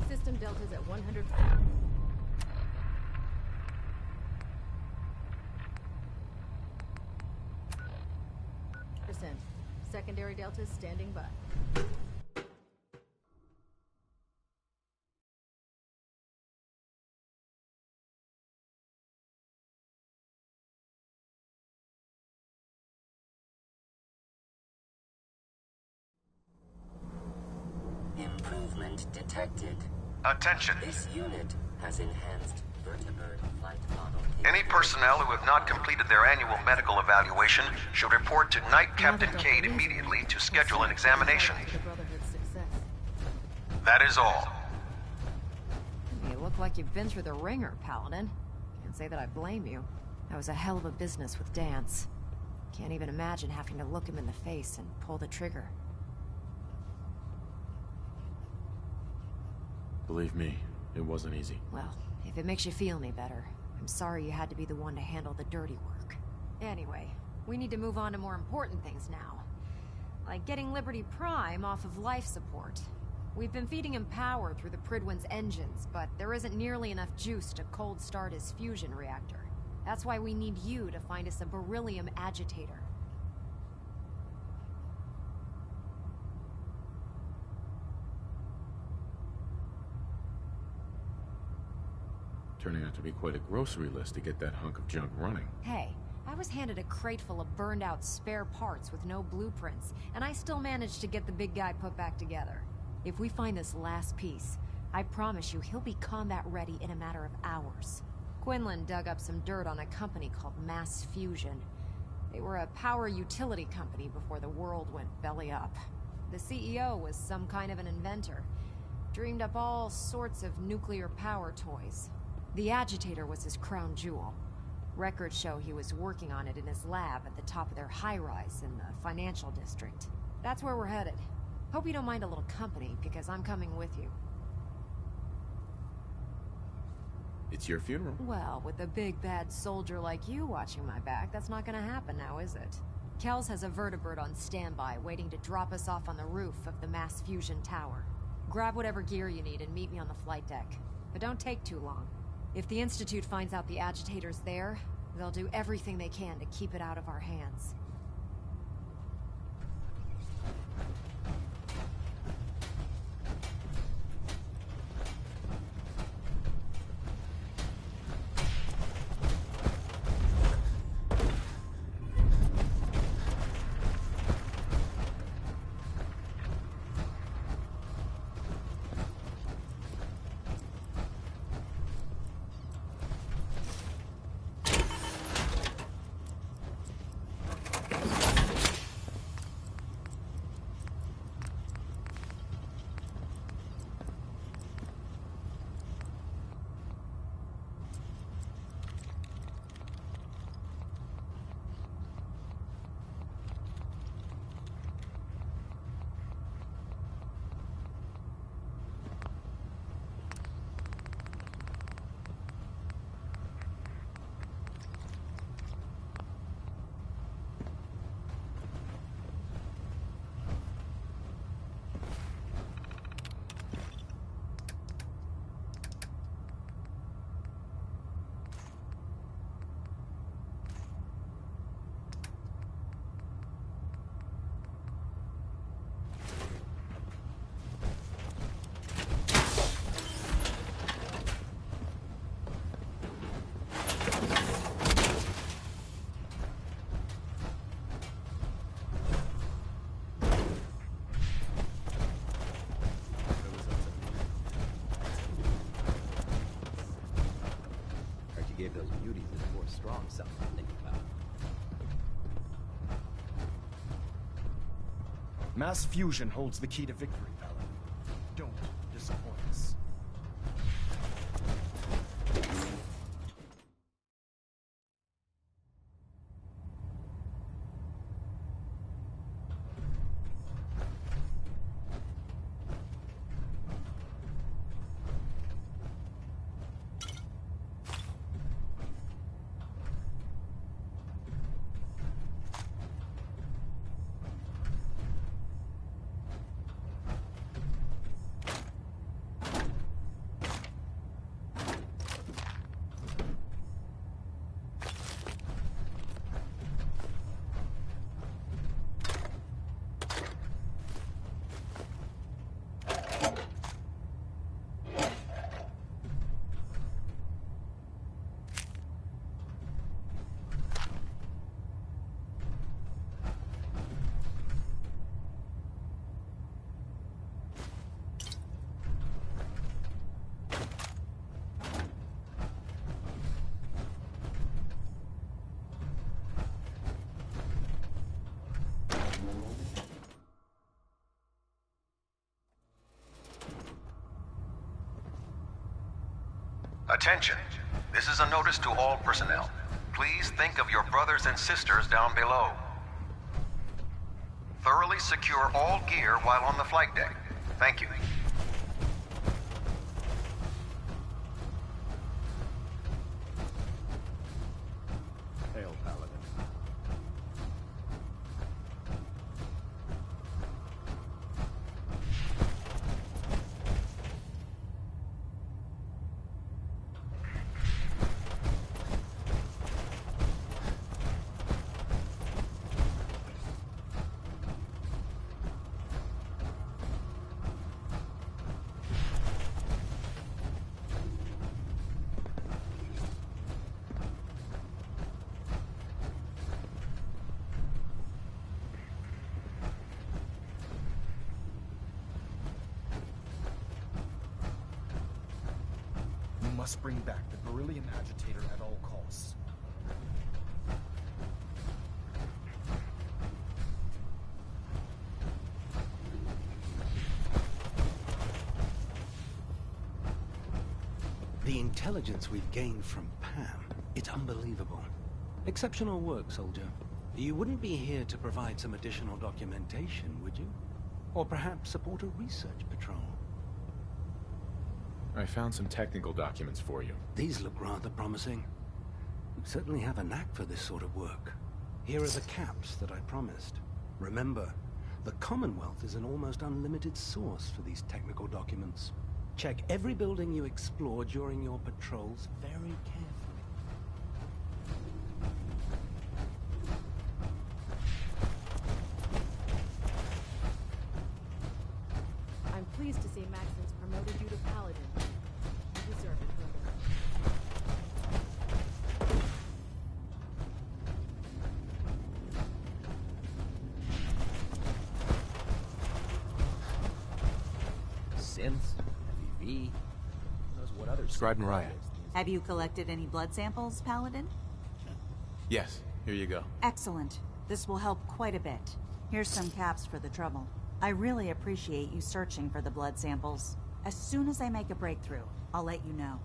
System Delta's at 100%. Secondary Delta's standing by.
Improvement detected.
Attention.
This unit has enhanced vertibird flight model.
Any personnel who have not completed their annual medical evaluation should report to Night Captain Cade immediately to schedule an examination. That is all.
You look like you've been through the ringer, Paladin. Can't say that I blame you. That was a hell of a business with Dance. Can't even imagine having to look him in the face and pull the trigger.
Believe me, it wasn't easy.
Well, if it makes you feel any better, I'm sorry you had to be the one to handle the dirty work. Anyway, we need to move on to more important things now. Like getting Liberty Prime off of life support. We've been feeding him power through the Pridwin's engines, but there isn't nearly enough juice to cold start his fusion reactor. That's why we need you to find us a beryllium agitator.
Turning out to be quite a grocery list to get that hunk of junk running.
Hey, I was handed a crate full of burned out spare parts with no blueprints, and I still managed to get the big guy put back together. If we find this last piece, I promise you he'll be combat ready in a matter of hours. Quinlan dug up some dirt on a company called Mass Fusion. They were a power utility company before the world went belly up. The CEO was some kind of an inventor. Dreamed up all sorts of nuclear power toys. The agitator was his crown jewel. Records show he was working on it in his lab at the top of their high-rise in the financial district. That's where we're headed. Hope you don't mind a little company, because I'm coming with you.
It's your funeral.
Well, with a big bad soldier like you watching my back, that's not gonna happen now, is it? Kells has a vertibird on standby, waiting to drop us off on the roof of the Mass Fusion Tower. Grab whatever gear you need and meet me on the flight deck. But don't take too long. If the Institute finds out the agitator's there, they'll do everything they can to keep it out of our hands.
Those beauties is more strong something to think about.
Mass Fusion holds the key to victory, Paladin. Don't disappoint us.
Attention. This is a notice to all personnel. Please think of your brothers and sisters down below. Thoroughly secure all gear while on the flight deck. Thank you.
Hail, Paladin.
must bring back the beryllium agitator at all costs.
The intelligence we've gained from Pam, it's unbelievable. Exceptional work, soldier. You wouldn't be here to provide some additional documentation, would you? Or perhaps support a research patrol?
I found some technical documents for you.
These look rather promising. You certainly have a knack for this sort of work. Here are the caps that I promised. Remember, the Commonwealth is an almost unlimited source for these technical documents. Check every building you explore during your patrols very carefully.
I'm pleased to see Maxon's promoted you to Paladin. You deserve it, brother.
Synths, FEV, who knows what other
Scribe and Riot.
Have you collected any blood samples, Paladin?
Yes, here you go.
Excellent. This will help quite a bit. Here's some caps for the trouble. I really appreciate you searching for the blood samples. As soon as I make a breakthrough, I'll let you know.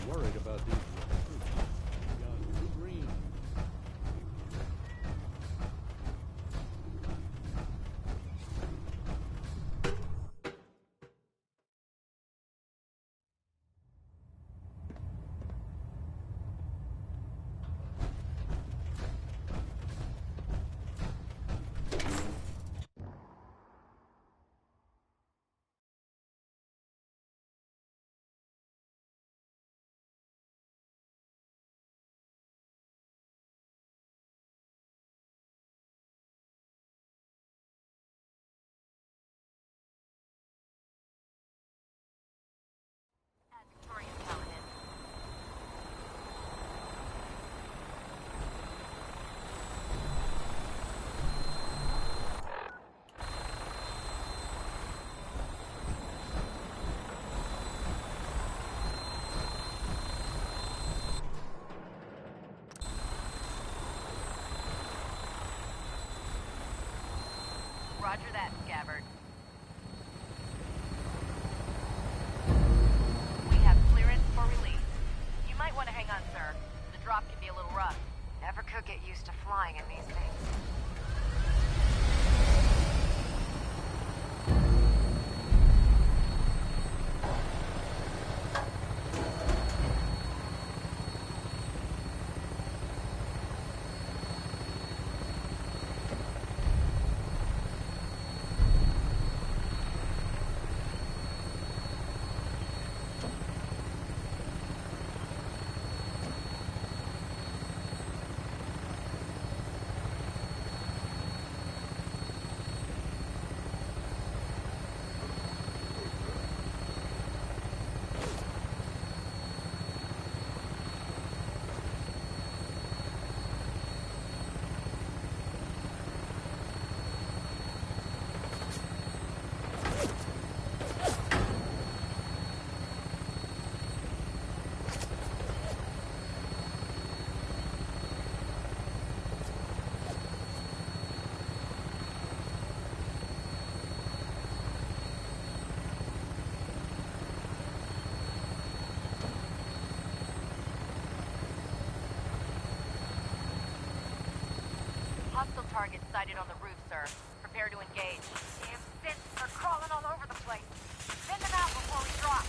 Worried about these recruits. Young, too green.
Roger that, Scabbard. We have clearance for release. You might want to hang on, sir. The drop can be a little rough.
Never could get used to flying in these things.
targets sighted on the roof, sir. Prepare to engage. Damn synths are crawling all over the place. Send them out before we drop.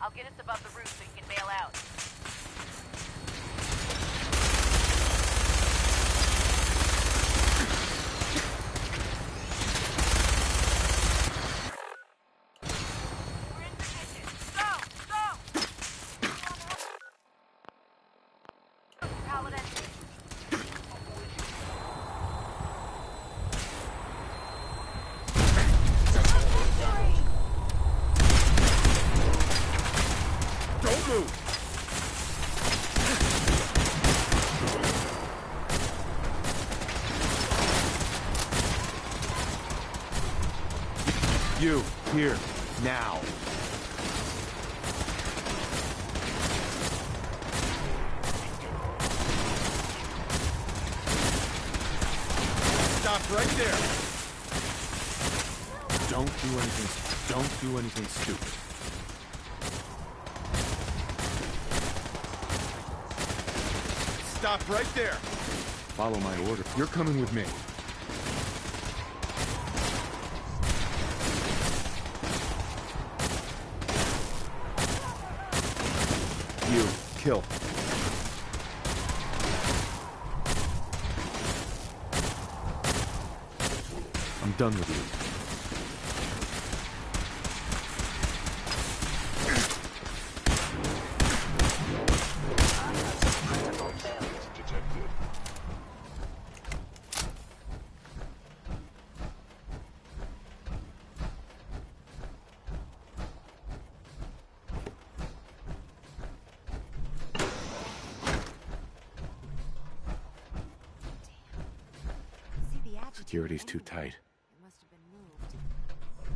I'll get us above the roof so you can bail out. We're in position. Go! Paladin.
Don't move! You, here, now. Stop right there! Don't do anything stupid. Stop right there! Follow my order. You're coming with me. You, kill. I'm done with you. Security's too tight.
It must have been moved.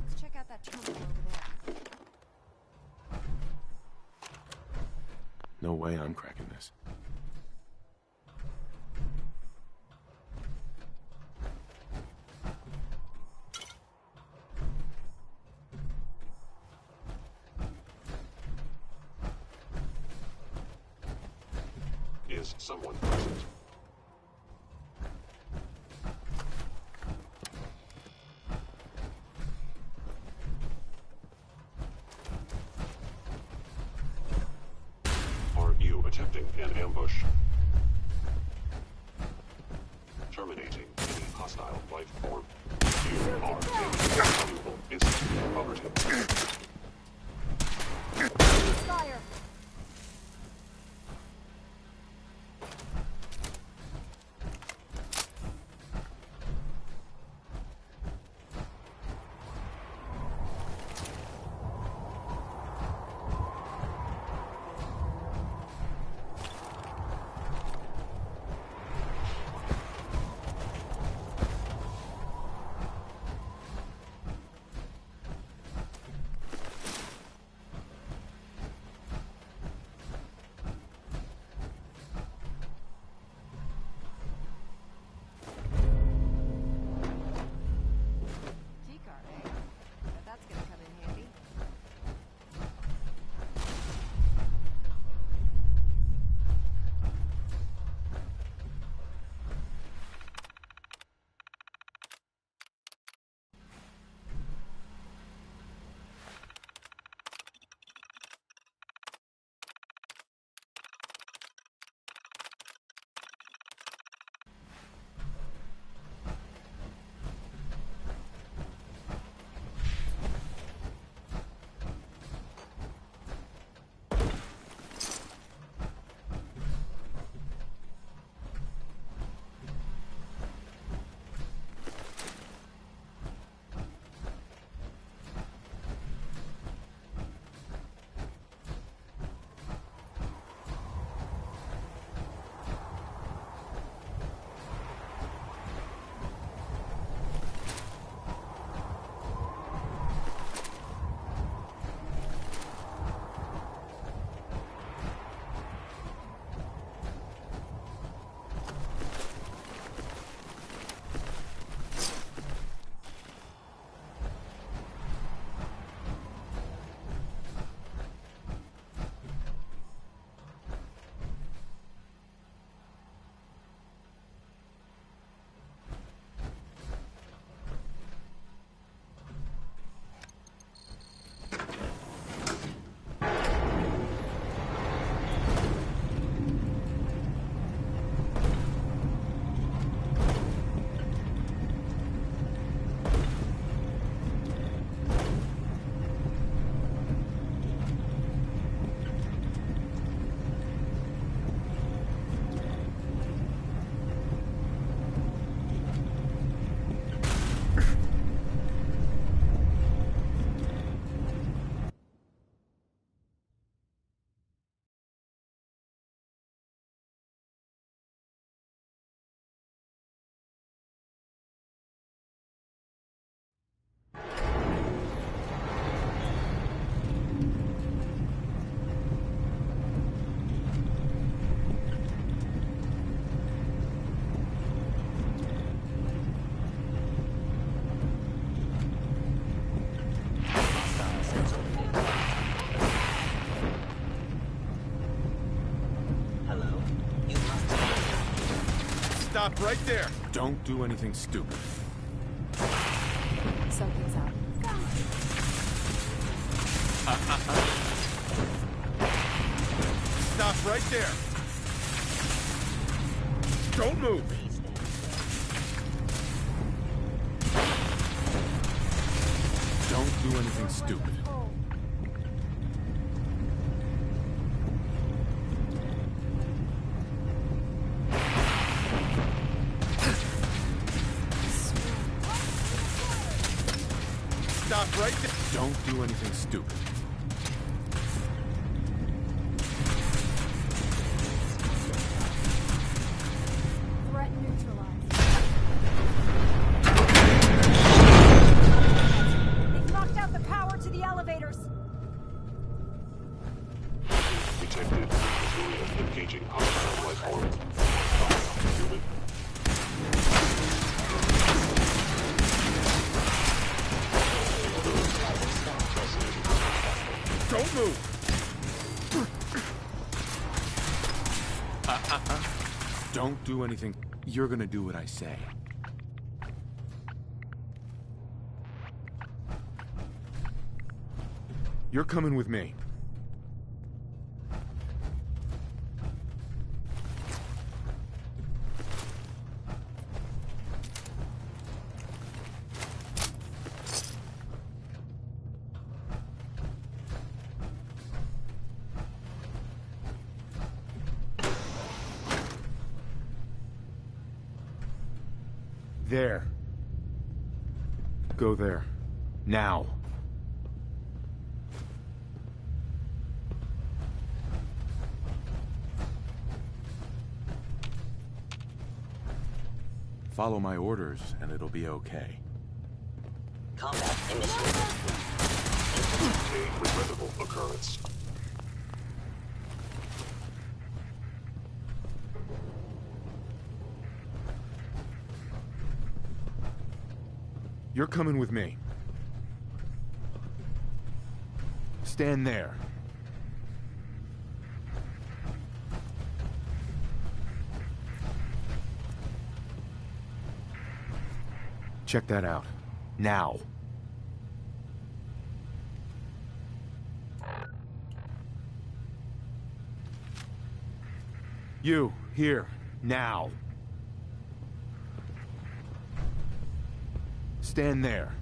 Let's check out that terminal over there.
No way I'm cracking this.
Is someone present? Attempting an ambush. Terminating any hostile life form. You are in valuable institute property.
Fire!
Stop right there! Don't do anything stupid.
Something's up.
Stop right there! Don't move! Don't do anything stupid. Stop right there! Don't do anything stupid.
Threat neutralized.
They've knocked out the power to the elevators.
Detected Julia engaging hostile life form. Hostile human.
Don't move! Don't do anything. You're gonna do what I say. You're coming with me. There. Go there. Now. Follow my orders, and it'll be okay.
Combat initiated.
A regrettable occurrence.
You're coming with me. Stand there. Check that out. Now. You, here, now. Stand there.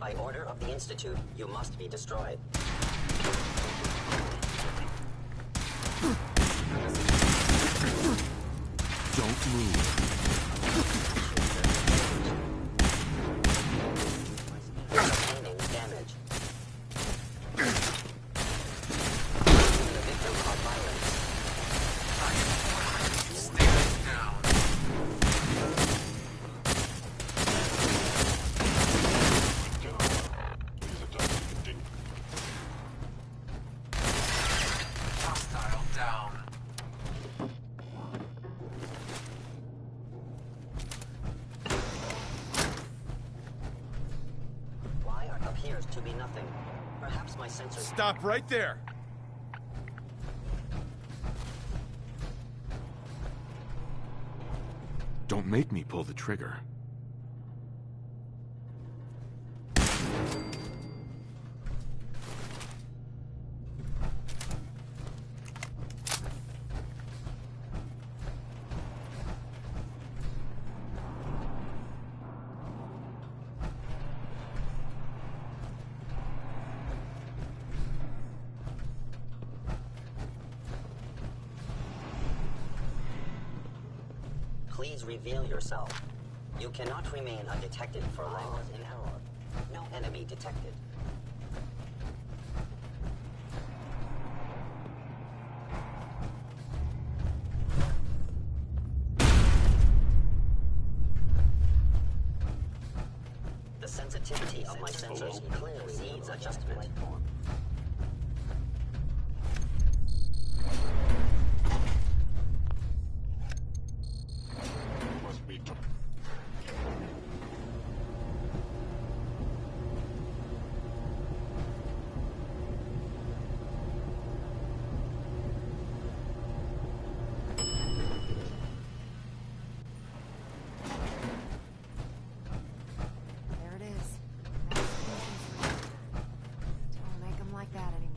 By order of the Institute, you must be destroyed.
Don't move.
Sustaining damage. The victim of violence.
Stand down. Hostile down.
Why appears to be nothing? Perhaps my sensors...
Stop right there! Don't make me pull the trigger.
Please reveal yourself. You cannot remain undetected for long as an hour. No enemy detected. The sensitivity of my sensors clearly needs adjustment.
There it is. Don't make them like that anymore.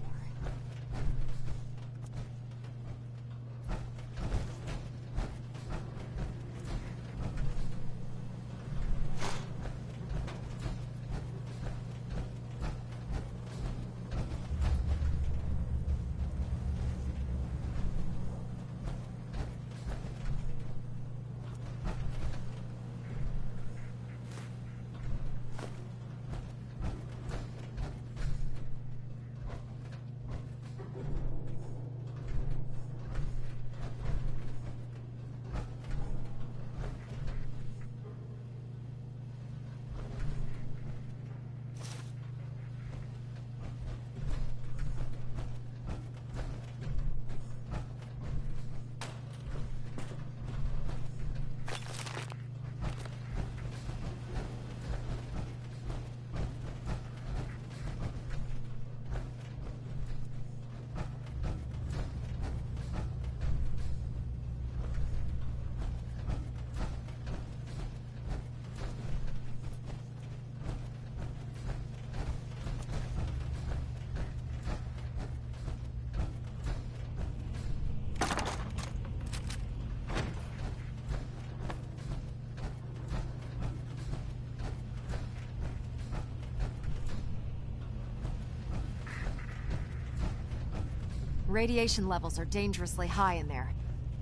Radiation levels are dangerously high in there.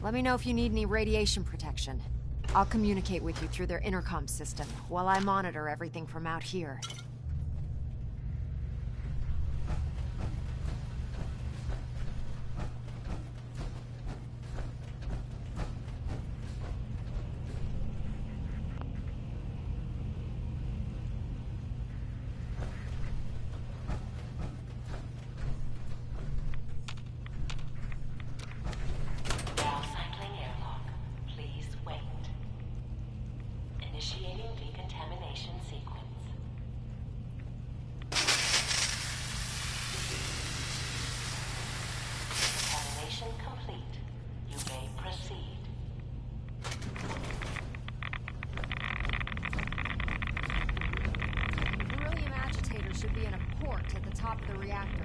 Let me know if you need any radiation protection. I'll communicate with you through their intercom system, while I monitor everything from out here.
Now cycling airlock. Please wait. Initiating decontamination sequence. Decontamination complete. You may proceed.
The beryllium agitator should be in a port at the top of the reactor.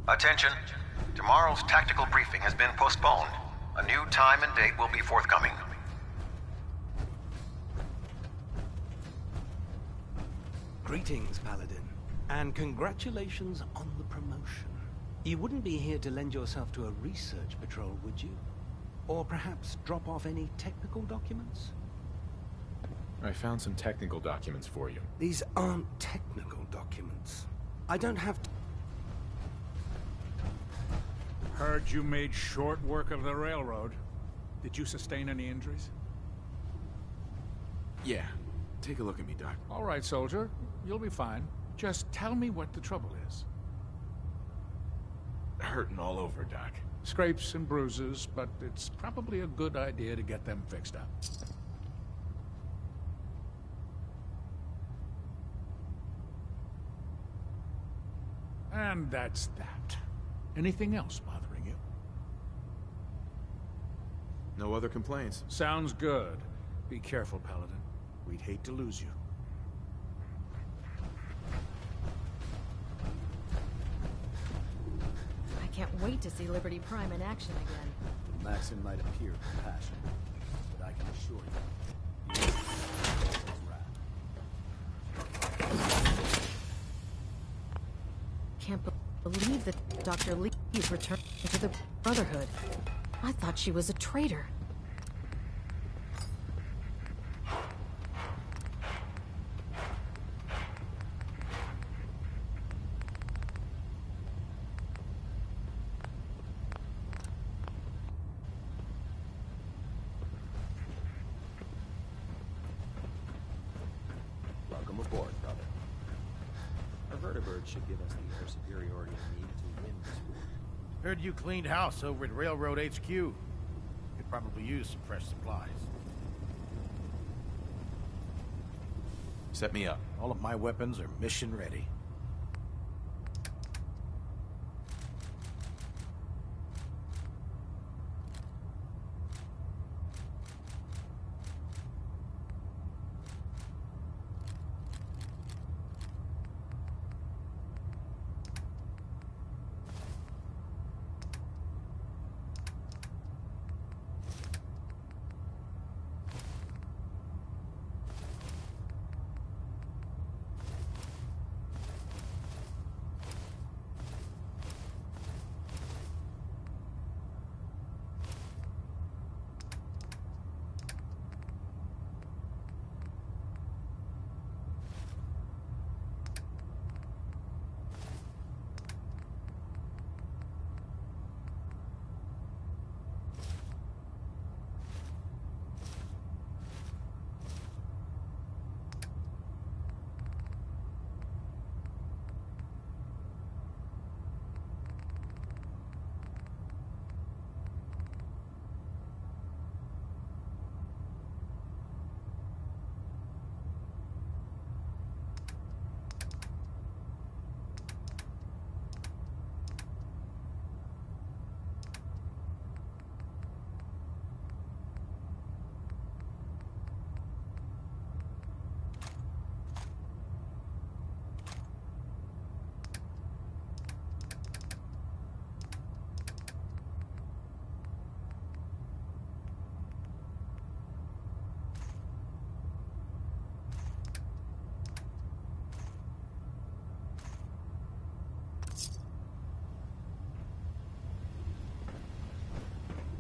Attention. Tomorrow's tactical briefing has been postponed. A new time and date will be forthcoming.
Greetings, Paladin. And congratulations on the promotion. You wouldn't be here to lend yourself to a research patrol, would you? Or perhaps drop off any technical documents?
I found some technical documents for you.
These aren't technical documents. I don't have to...
Heard you made short work of the railroad. Did you sustain any injuries?
Yeah. Take a look at me, Doc.
All right, soldier. You'll be fine. Just tell me what the trouble is.
Hurting all over, Doc.
Scrapes and bruises, but it's probably a good idea to get them fixed up. And that's that. Anything else bothering you?
No other complaints.
Sounds good. Be careful, Paladin. We'd hate to lose you.
I can't wait to see Liberty Prime in action again.
Maxon might appear compassionate, but I can assure you,
Can't believe that Dr. Lee's returned to the Brotherhood. I thought she was a traitor.
welcome aboard, brother. Our vertibird should give us the air superiority we need to win this war.
Heard you cleaned house over at Railroad HQ. Could probably use some fresh supplies.
Set me up.
All of my weapons are mission ready.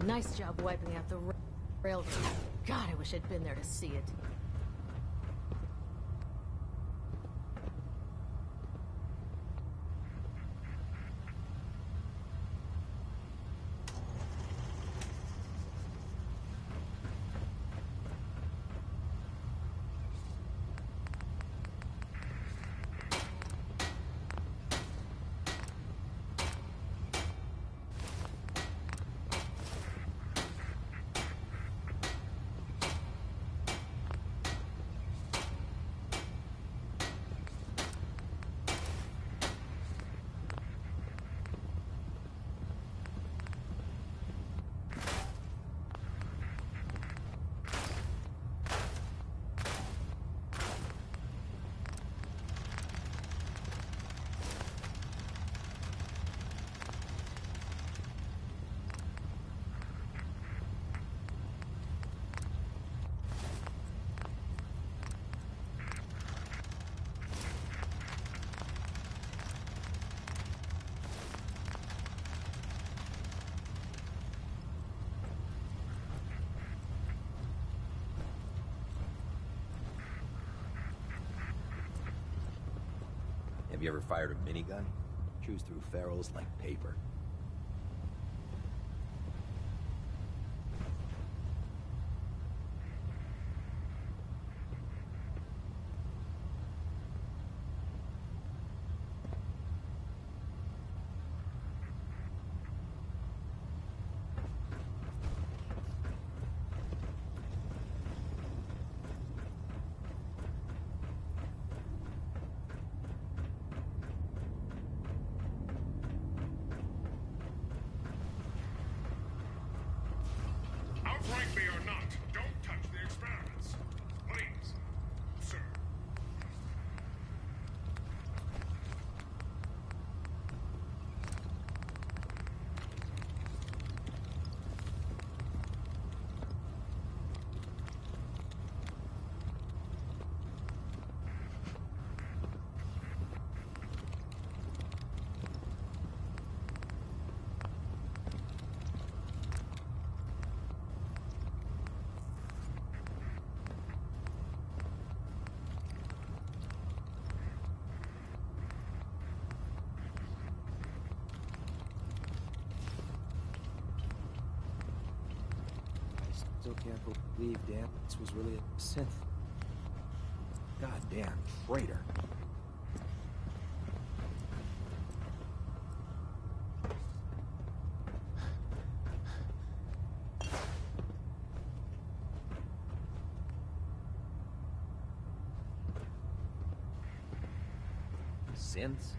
Nice job wiping out the railroad. God, I wish I'd been there to see it.
Have you ever fired a minigun? Chews through ferals like paper.
Outright me or not, don't touch the experiments. Please, sir.
Still can't believe Dance was really a synth. Goddamn traitor. Synths,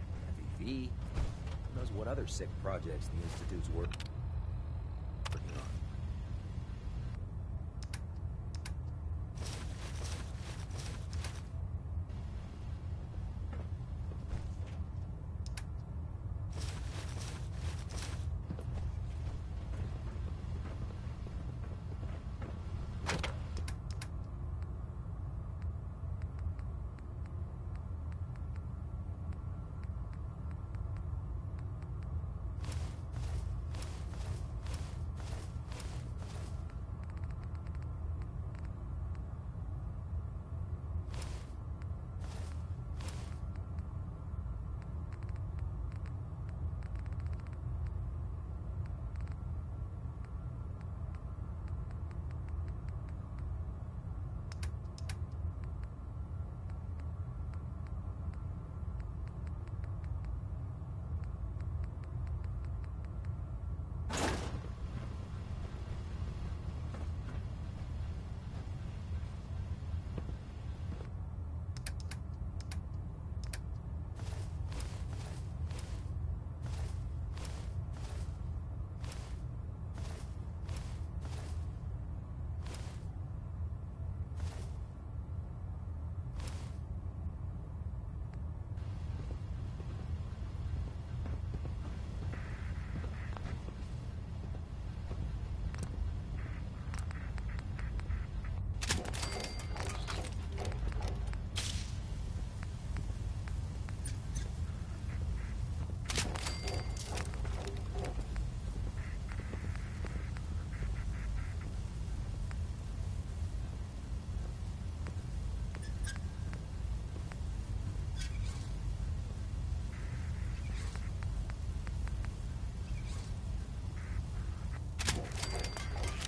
FEV, who knows what other sick projects the Institute's working on.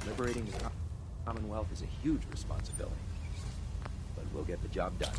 Liberating the Commonwealth is a huge responsibility, but we'll get the job done.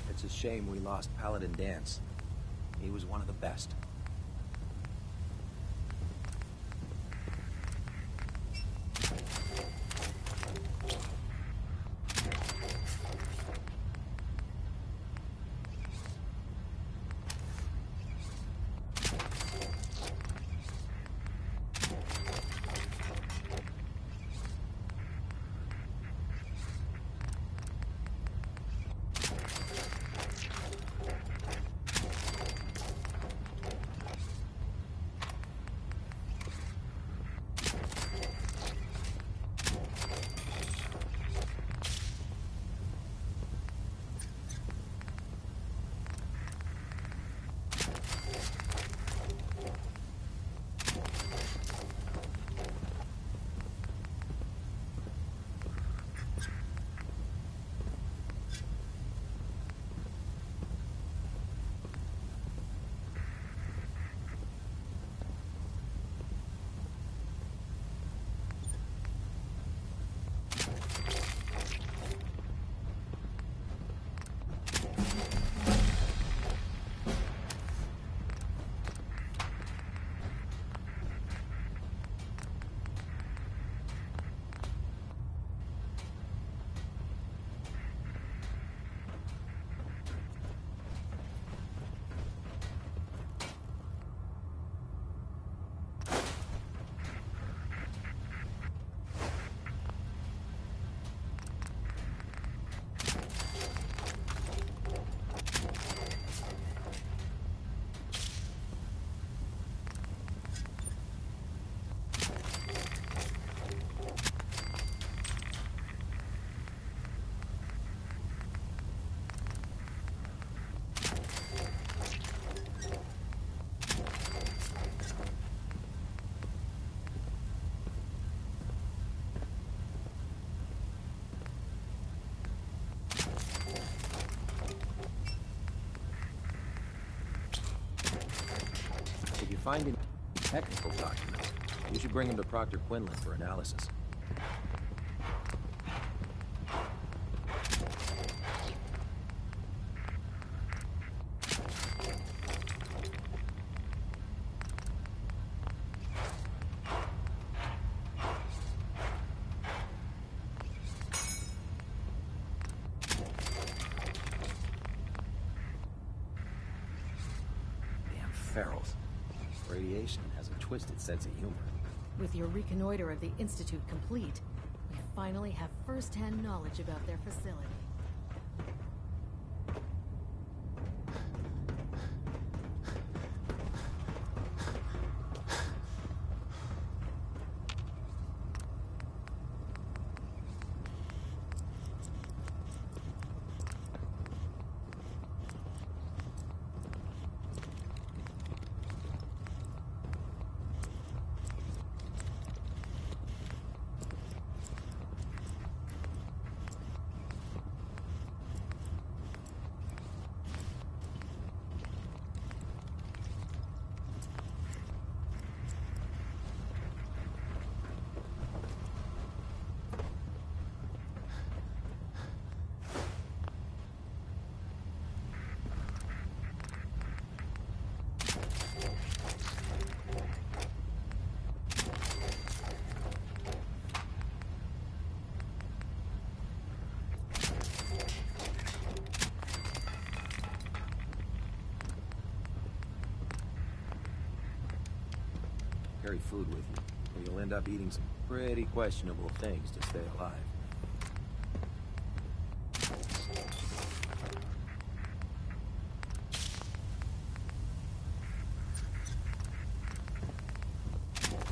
It's a shame we lost Paladin Dance. He was one of the best. find any technical documents, you should bring them to Proctor Quinlan for analysis. Ferals. Radiation has a twisted sense of humor.
With your reconnoiter of the Institute complete, we finally have first-hand knowledge about their facility.
Carry food with you, or you'll end up eating some pretty questionable things to stay alive.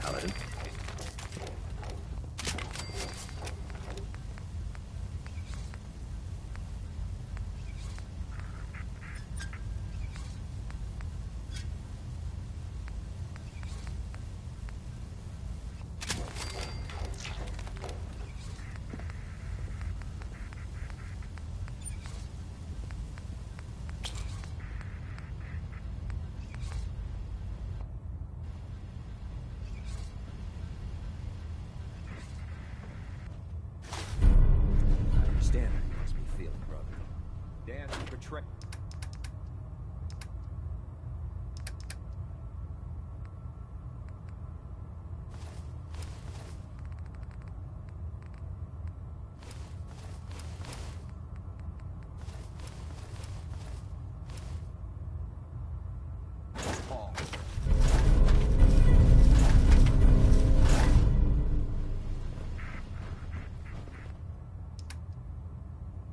Paladin. Dan, you must be feeling, brother. Dan, you betray...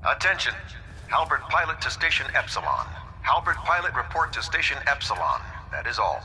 Attention. Halbert pilot to Station Epsilon. Halbert pilot report to Station Epsilon. That is all.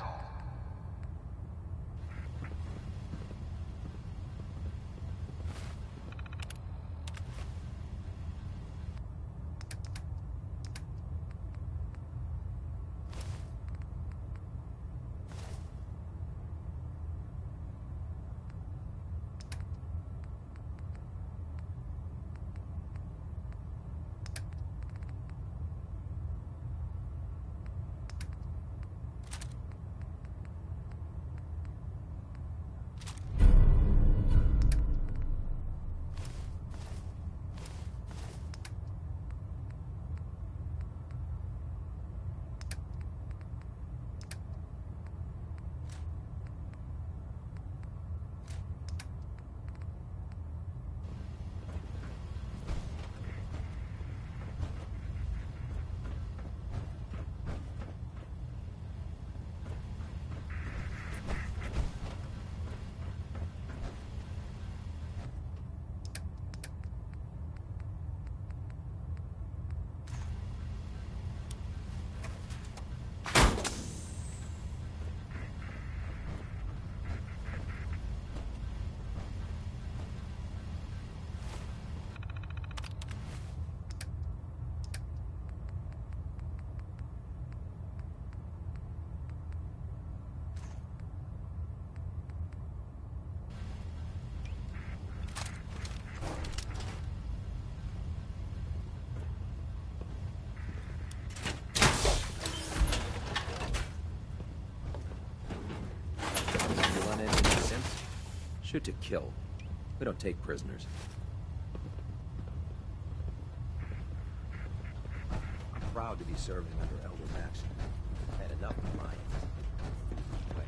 Shoot to kill. We don't take prisoners. I'm proud to be serving under Elder Maxon. I had enough of mine. Wait.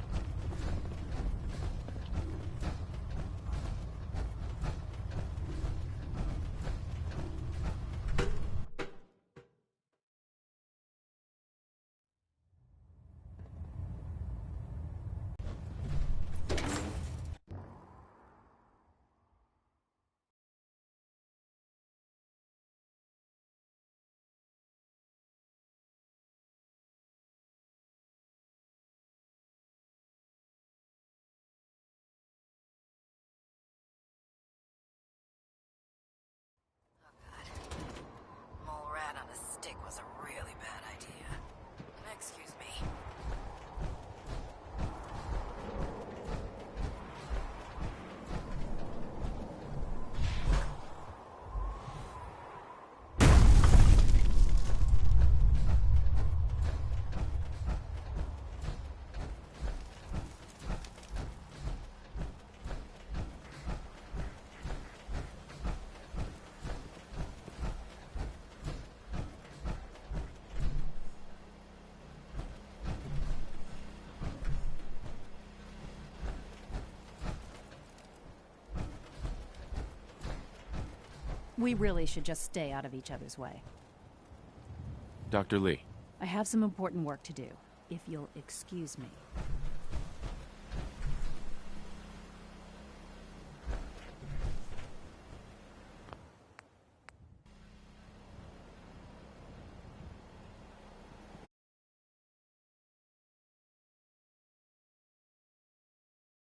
Mole rat on a stick was a really bad idea. Excuse me.
We really should just stay out of each other's way.
Dr. Lee.
I have some important work to do, if you'll excuse me.